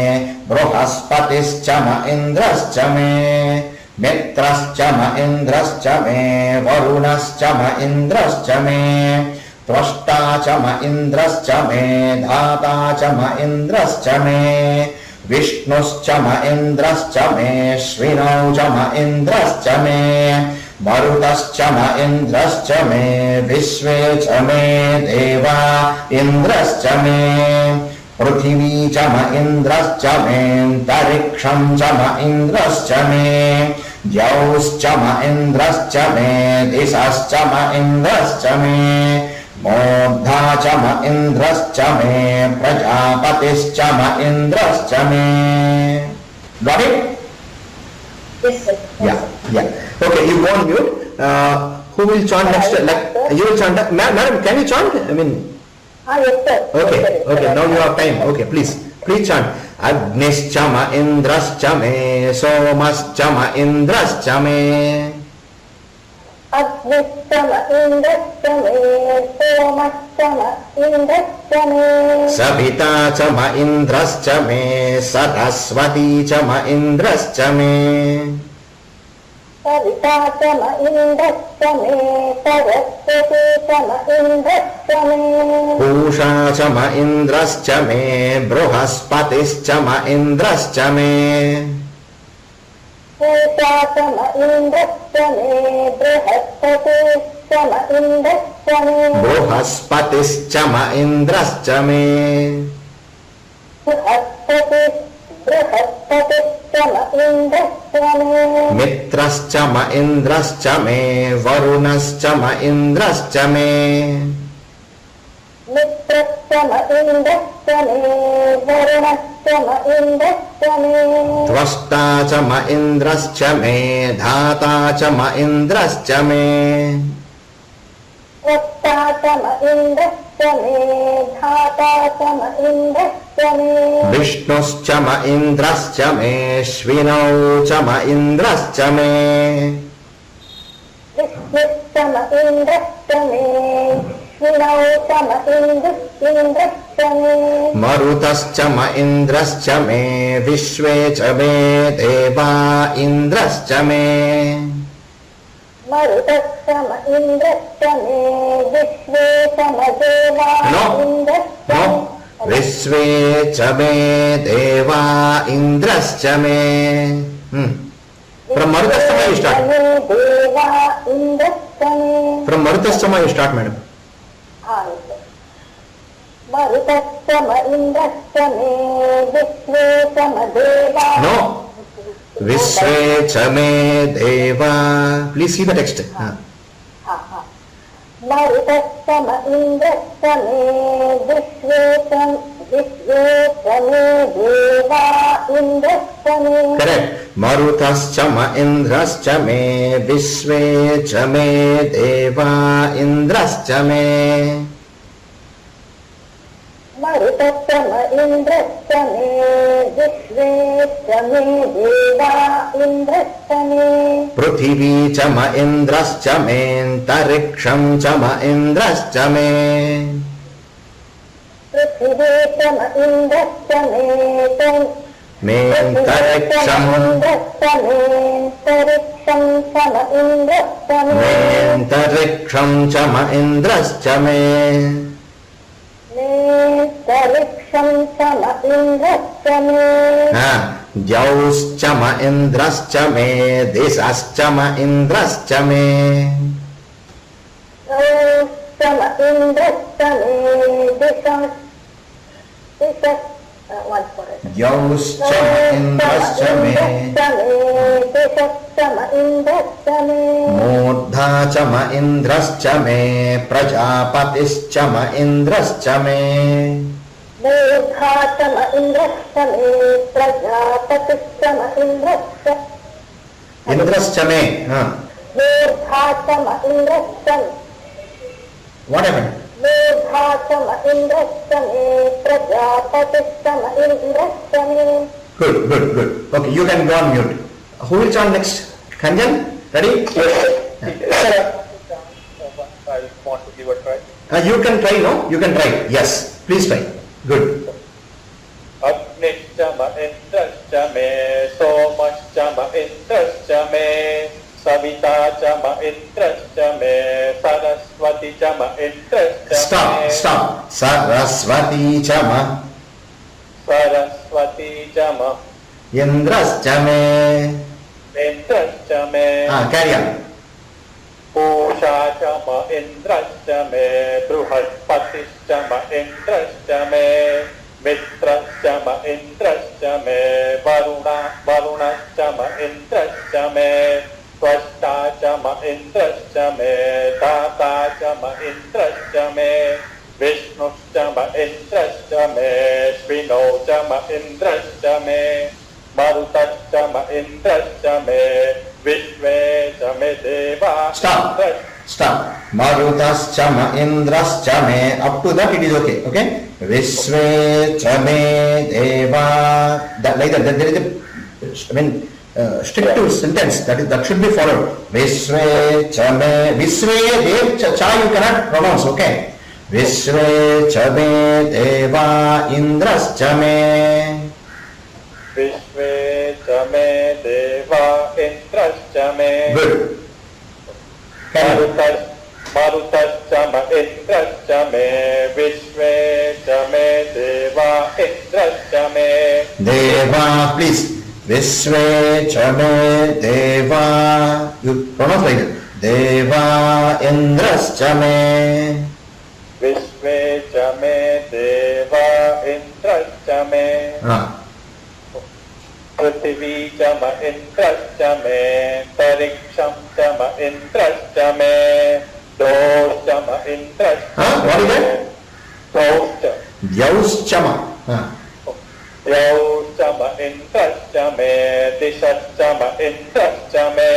बृहस्पतिश्च म इन्द्रश्च मे मित्रश्च म इन्द्रश्च मे वरुणश्च म इन्द्रश्च मे त्वष्टा च म इन्द्रश्च मे धाता च म इन्द्रश्च मे विष्णुश्च म इन्द्रश्च मे श्विनौ च म इन्द्रश्च मे मरुतश्च म इन्द्रश्च मे विश्वे च मे देवा इन्द्रश्च मे पृथिवी च म इन्द्रश्च मेऽन्तरिक्षं च म इन्द्रश्च मे द्यौश्च म इन्द्रश्च मे दिशश्च म इन्द्रश्च मे मूर्धा च म इन्द्रश्च मे प्रजापतिश्च म इन्द्रश्च मे. Got it? Yes, sir. Yeah. Okay, you go on mute. Who will chant next? Like you will chant. Madam, can you chant? I mean. Yes, sir. Okay. Yes, sir. Now you have time. Okay, please chant. Agnischa ma indrascha me, somascha ma indrascha me. अग्निश्च म इन्द्रश्च मे सोमश्च म इन्द्रश्च मे सविता च म इन्द्रश्च मे सरस्वती च म इन्द्रश्च मे सविता च म इन्द्रश्च मे सरस्वती च म इन्द्रश्च मे पूषा च म इन्द्रश्च मे बृहस्पतिश्च म इन्द्रश्च मे पूषा च म इन्द्रश्च मे बृहस्पतिश्च म इन्द्रश्च मे बृहस्पतिश्च म इन्द्रश्च मे बृहस्पतिश्च म इन्द्रश्च मे मित्रश्च म इन्द्रश्च मे वरुणश्च म इन्द्रश्च मे मित्रश्च म इन्द्रश्च मे वरुणश्च म इन्द्रश्च मे त्वष्टा च म इन्द्रश्च मे धाता च म इन्द्रश्च मे त्वष्टा च म इन्द्रश्च मे धाता च म इन्द्रश्च मे विष्णुश्च म इन्द्रश्च मे श्विनौ च म इन्द्रश्च मे विष्णुश्च म इन्द्रश्च मे श्विनौ च म इन्द्रश्च मे मरुतश्च म इन्द्रश्च मे विश्वे च मे देवा इन्द्रश्च मे मरुतश्च म इन्द्रश्च मे विश्वे च म देवा इन्द्रश्च मे विश्वे च मे देवा इन्द्रश्च मे. From Marutastama you start. देवा इन्द्रश्च मे From Marutastama you start, madam. मरुतश्च म इन्द्रश्च मे विश्वे च म देवा No. Vishwe cha me deva. Please see the text. मरुतश्च म इन्द्रश्च मे विश्वे च मे देवा इन्द्रश्च मे Correct. Marutascha ma indrascha me vishwe cha me deva indrascha me. मरुतश्च म इन्द्रश्च मे विश्वे च मे देवा इन्द्रश्च मे पृथिवी च म इन्द्रश्च मेऽन्तरिक्षं च म इन्द्रश्च मे. पृथिवी च म इन्द्रश्च मेऽन्तरिक्षं इन्द्रश्च मेऽन्तरिक्षं च म इन्द्रश्च मे मेऽन्तरिक्षं च म इन्द्रश्च मे. मेऽन्तरिक्षं च म इन्द्रश्च मे द्यौश्च म इन्द्रश्च मे दिशश्च म इन्द्रश्च मे Sama Indra Same Disha one for it. द्यौश्च म इन्द्रश्च मे Sama Indra Same मूर्धा च म इन्द्रश्च मे प्रजापतिश्च म इन्द्रश्च मे Mudha Sama Indra Same Prajapati Sama Indra Same इन्द्रश्च may Mudha Sama Indra Same what happened Mudha Sama Indra Same Prajapati Sama Indra Same. good okay you can go on mute who will chant next Kanjan ready I want to give a try. you can try no you can try yes please try good Agnischa ma indrascha me, somascha ma indrascha me, savitacha ma indrascha me, saraswati cha ma indrascha me. stop saraswati chama Saraswati cha ma indrascha me indrascha me. carry on Pusha cha ma indrascha me, bruhaspati cha ma indrascha me, mitrascha ma indrascha me, varunascha ma indrascha me, swasta cha ma indrascha me, data cha ma indrascha me, vishnuscha ma indrascha me, svino cha ma indrascha me, marutascha ma indrascha me, vishve cha me deva. Stop. Marutascha ma indrascha me. Up to that it is okay. Vishve cha me deva. That like that. There is a, strictive sentence that should be followed. Vishve cha me. Vishve dev cha you cannot pronounce. Okay. Vishve cha me deva indrascha me. Vishve cha me deva indrascha me. Good. Marutascha ma indrascha me, Vishve cha me deva indrascha me. Deva, please. Vishve cha me deva. You pronounce like that. Deva indrascha me. Vishve cha me deva indrascha me. Prithvi cha ma indrascha me, Tariksham cha ma indrascha me, Doscha ma indrascha me. What is that? Doscha. Yauscha ma. Doscha ma indrascha me, Dishascha ma indrascha me,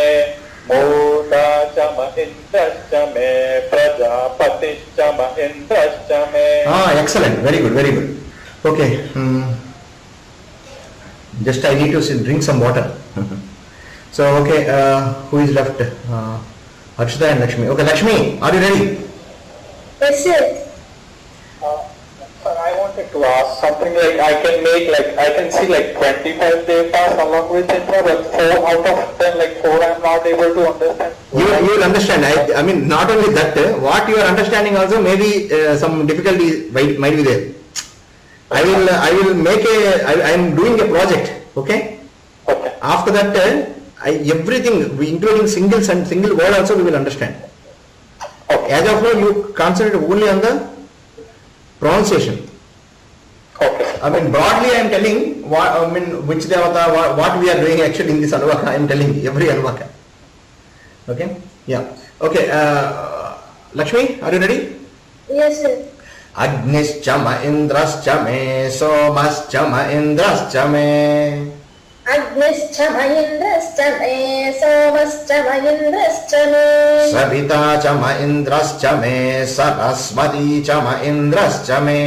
Mudha cha ma indrascha me, Prajapatischa ma indrascha me. Excellent. Very good. Okay. Just I need to drink some water. So, okay, who is left? Akshita and Lakshmi. Okay, Lakshmi, are you ready? Yes, sir. Sir, I wanted to ask something like I can see like 25 devas along with Indra, but 4 out of 10, like 4 I am not able to understand. You will understand. I mean, not only that, what you are understanding also maybe some difficulty might be there. I will make I am doing a project, okay? Okay. After that, everything, including single word also we will understand. Okay. As of now, you concentrate only on the pronunciation. Okay. I mean, broadly I am telling which devata, what we are doing actually in this Anuvaka, I am telling every Anuvaka. Okay? Yeah. Okay, Lakshmi, are you ready? Yes, sir. Agnischa ma indrascha me, somascha ma indrascha me. Agnischa ma indrascha me, somascha ma indrascha me. Savita cha ma indrascha me, saraswati cha ma indrascha me.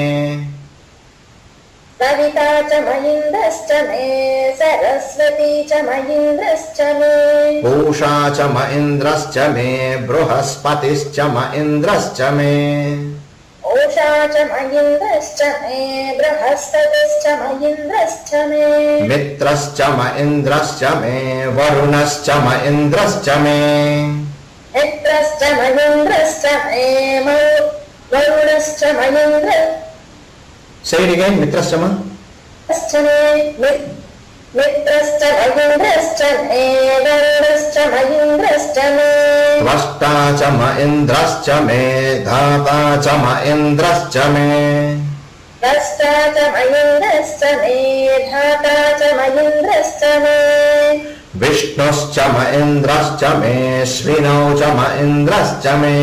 Savita cha ma indrascha me, saraswati cha ma indrascha me. Pusha cha ma indrascha me, bruhaspatischa ma indrascha me. Osha cha ma indrascha me, brahaspatischa ma indrascha me. Mitrascha ma indrascha me, varunascha ma indrascha me. Mitrascha ma indrascha me, varunascha ma indrascha Say it again, mitrascha ma. me. मित्रश्च महीन्द्रश्च मे वरुणश्च महीन्द्रश्च मे त्वष्टा च म इन्द्रश्च मे धाता च म इन्द्रश्च मे द्रष्टा च महीन्द्रश्च मे धाता च महीन्द्रश्च मे विष्णुश्च म इन्द्रश्च मे श्विनौ च म इन्द्रश्च मे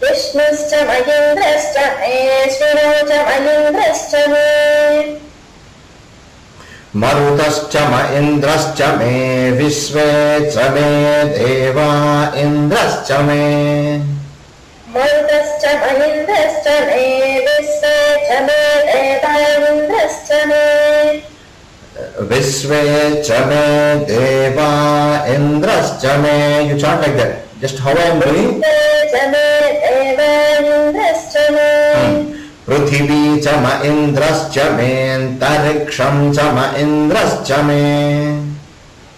विष्णुश्च महीन्द्रश्च मे श्विनौ च महीन्द्रश्च मे मरुतश्च म इन्द्रश्च मे विश्वे च मे देवा इन्द्रश्च मे मरुतश्च महीन्द्रश्च मे विश्वे च मे देवा इन्द्रश्च मे विश्वे च मे देवा इन्द्रश्च मे. You chant like that. Just how I am doing. विश्वे च मे देवा इन्द्रश्च मे पृथिवी च म इन्द्रश्च मे अन्तरिक्षं च म इन्द्रश्च मे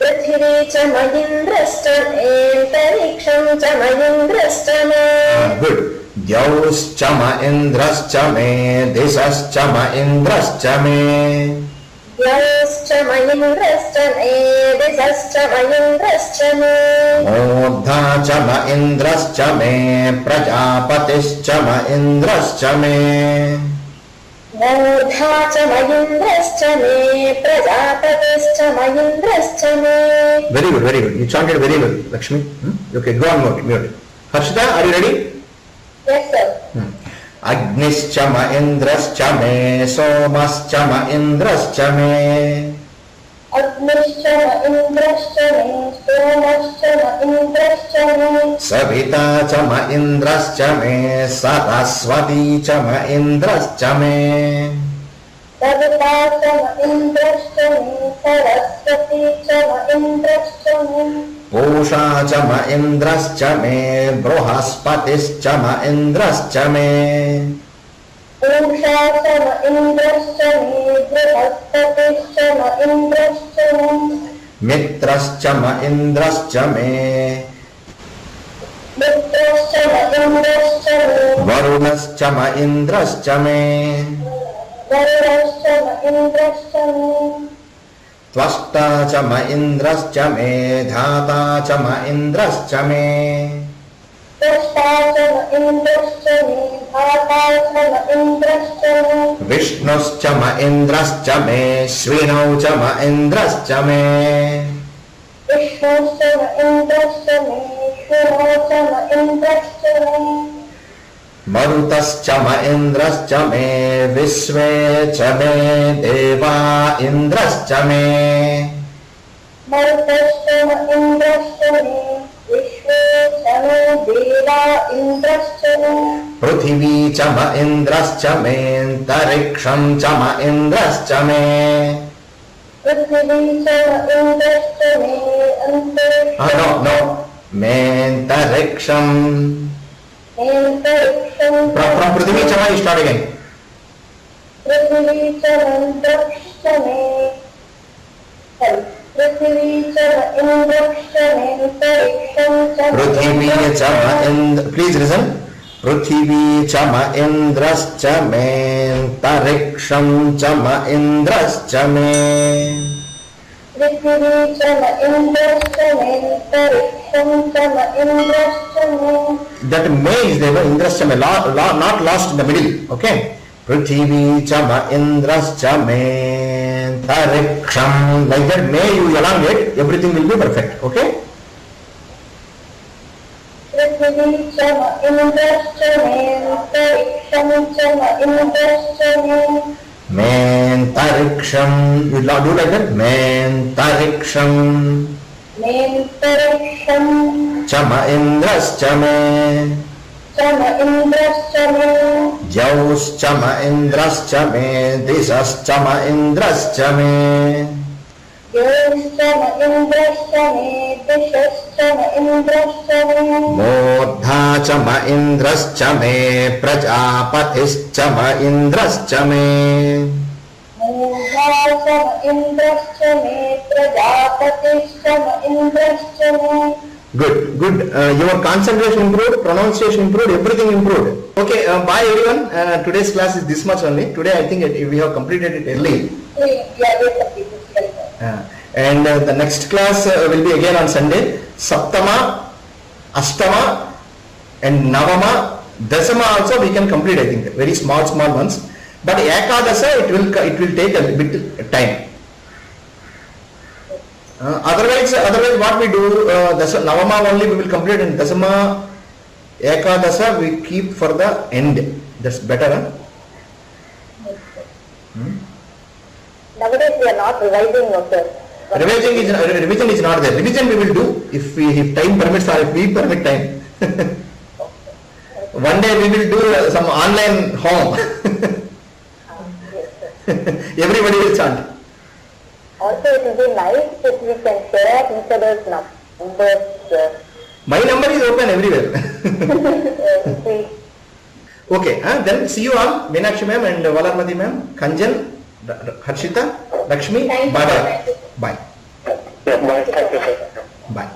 पृथिवी च महीन्द्रश्च मे अन्तरिक्षं च महीन्द्रश्च मे गुड द्यौश्च म इन्द्रश्च मे दिशश्च म इन्द्रश्च मे द्यौश्च महीन्द्रश्च मे दिशश्च महीन्द्रश्च मे मूर्धा च म इन्द्रश्च मे प्रजापतिश्च म इन्द्रश्च मे मूर्धा च महीन्द्रश्च मे प्रजापतिश्च महीन्द्रश्च मे Very good, very good. You chanted very well, Lakshmi. Okay, go on, mute. Harshita, are you ready? Yes, sir. अग्निश्च म इन्द्रश्च मे सोमश्च म इन्द्रश्च मे अग्निश्च म इन्द्रश्च मे सोमश्च म इन्द्रश्च मे सविता च म इन्द्रश्च मे सरस्वती च म इन्द्रश्च मे सविता च म इन्द्रश्च मे सरस्वती च म इन्द्रश्च मे पूषा च म इन्द्रश्च मे बृहस्पतिश्च म इन्द्रश्च मे पूषा च म इन्द्रश्च मे बृहस्पतिश्च म इन्द्रश्च मे मित्रश्च म इन्द्रश्च मे मित्रश्च म इन्द्रश्च मे वरुणश्च म इन्द्रश्च मे वरुणश्च म इन्द्रश्च मे त्वष्टा च म इन्द्रश्च मे धाता च म इन्द्रश्च मे द्रष्टा च म इन्द्रश्च मे धाता च म इन्द्रश्च मे विष्णुश्च म इन्द्रश्च मे श्विनौ च म इन्द्रश्च मे विष्णुश्च म इन्द्रश्च मे श्विनौ च म इन्द्रश्च मे मरुतश्च म इन्द्रश्च मे विश्वे च मे देवा इन्द्रश्च मे मरुतश्च म इन्द्रश्च मे विश्वे च मे देवा इन्द्रश्च मे पृथिवी च म इन्द्रश्च मे अन्तरिक्षं च म इन्द्रश्च मे पृथिवी च म इन्द्रश्च मे अन्तरिक्षं नो नो मे अन्तरिक्षं अन्तरिक्षं from पृथिवी च म you start again पृथिवी च म इन्द्रश्च मे पृथिवी च म इन्द्रश्च मे अन्तरिक्षं च पृथिवी च म इन्द्र please listen पृथिवी च म इन्द्रश्च मे अन्तरिक्षं च म इन्द्रश्च मे पृथिवी च म इन्द्रश्च मे अन्तरिक्षं च म इन्द्रश्च मे that may is there indrascha may not lost in the middle okay prithvi cha ma indrascha me antariksham like that may you elongate everything will be perfect okay पृथिवी च म इन्द्रश्च मे अन्तरिक्षं च म इन्द्रश्च मे me antariksham you do like that me antariksham may अन्तरिक्षं cha ma indrascha me च म इन्द्रश्च मे jauscha ma indrascha me disascha ma indrascha me योश्च म इन्द्रश्च मे दिशश्च म इन्द्रश्च मे मूर्धा च म इन्द्रश्च मे प्रजापतिश्च म इन्द्रश्च मे मूढा च म इन्द्रश्च मे प्रजापतिश्च म इन्द्रश्च मे good your concentration improved pronunciation improved everything improved okay bye everyone today's class is this much only today I think we have completed it early Yeah, And the next class will be again on Sunday. Saptama, Ashtama and Navama, Dasama also we can complete, I think, very small ones. But Ekadasa it will take a bit time. Otherwise what we do, Navama only we will complete, and Dasama, Ekadasa we keep for the end. That's better. Huh? Nowadays we are not revising, okay. Revision is not there. Revision we will do if time permits or if we permit time. One day we will do some online home. Everybody will chant. Also it will be nice if we can share each other's numbers. My number is open everywhere. See. Okay, then see you all. Meenakshi ma'am and Valarmati ma'am, Kanjan, Harshita, Lakshmi, Thank you. bye bye. Bye. Yeah, bye. Thank you, sir. Bye.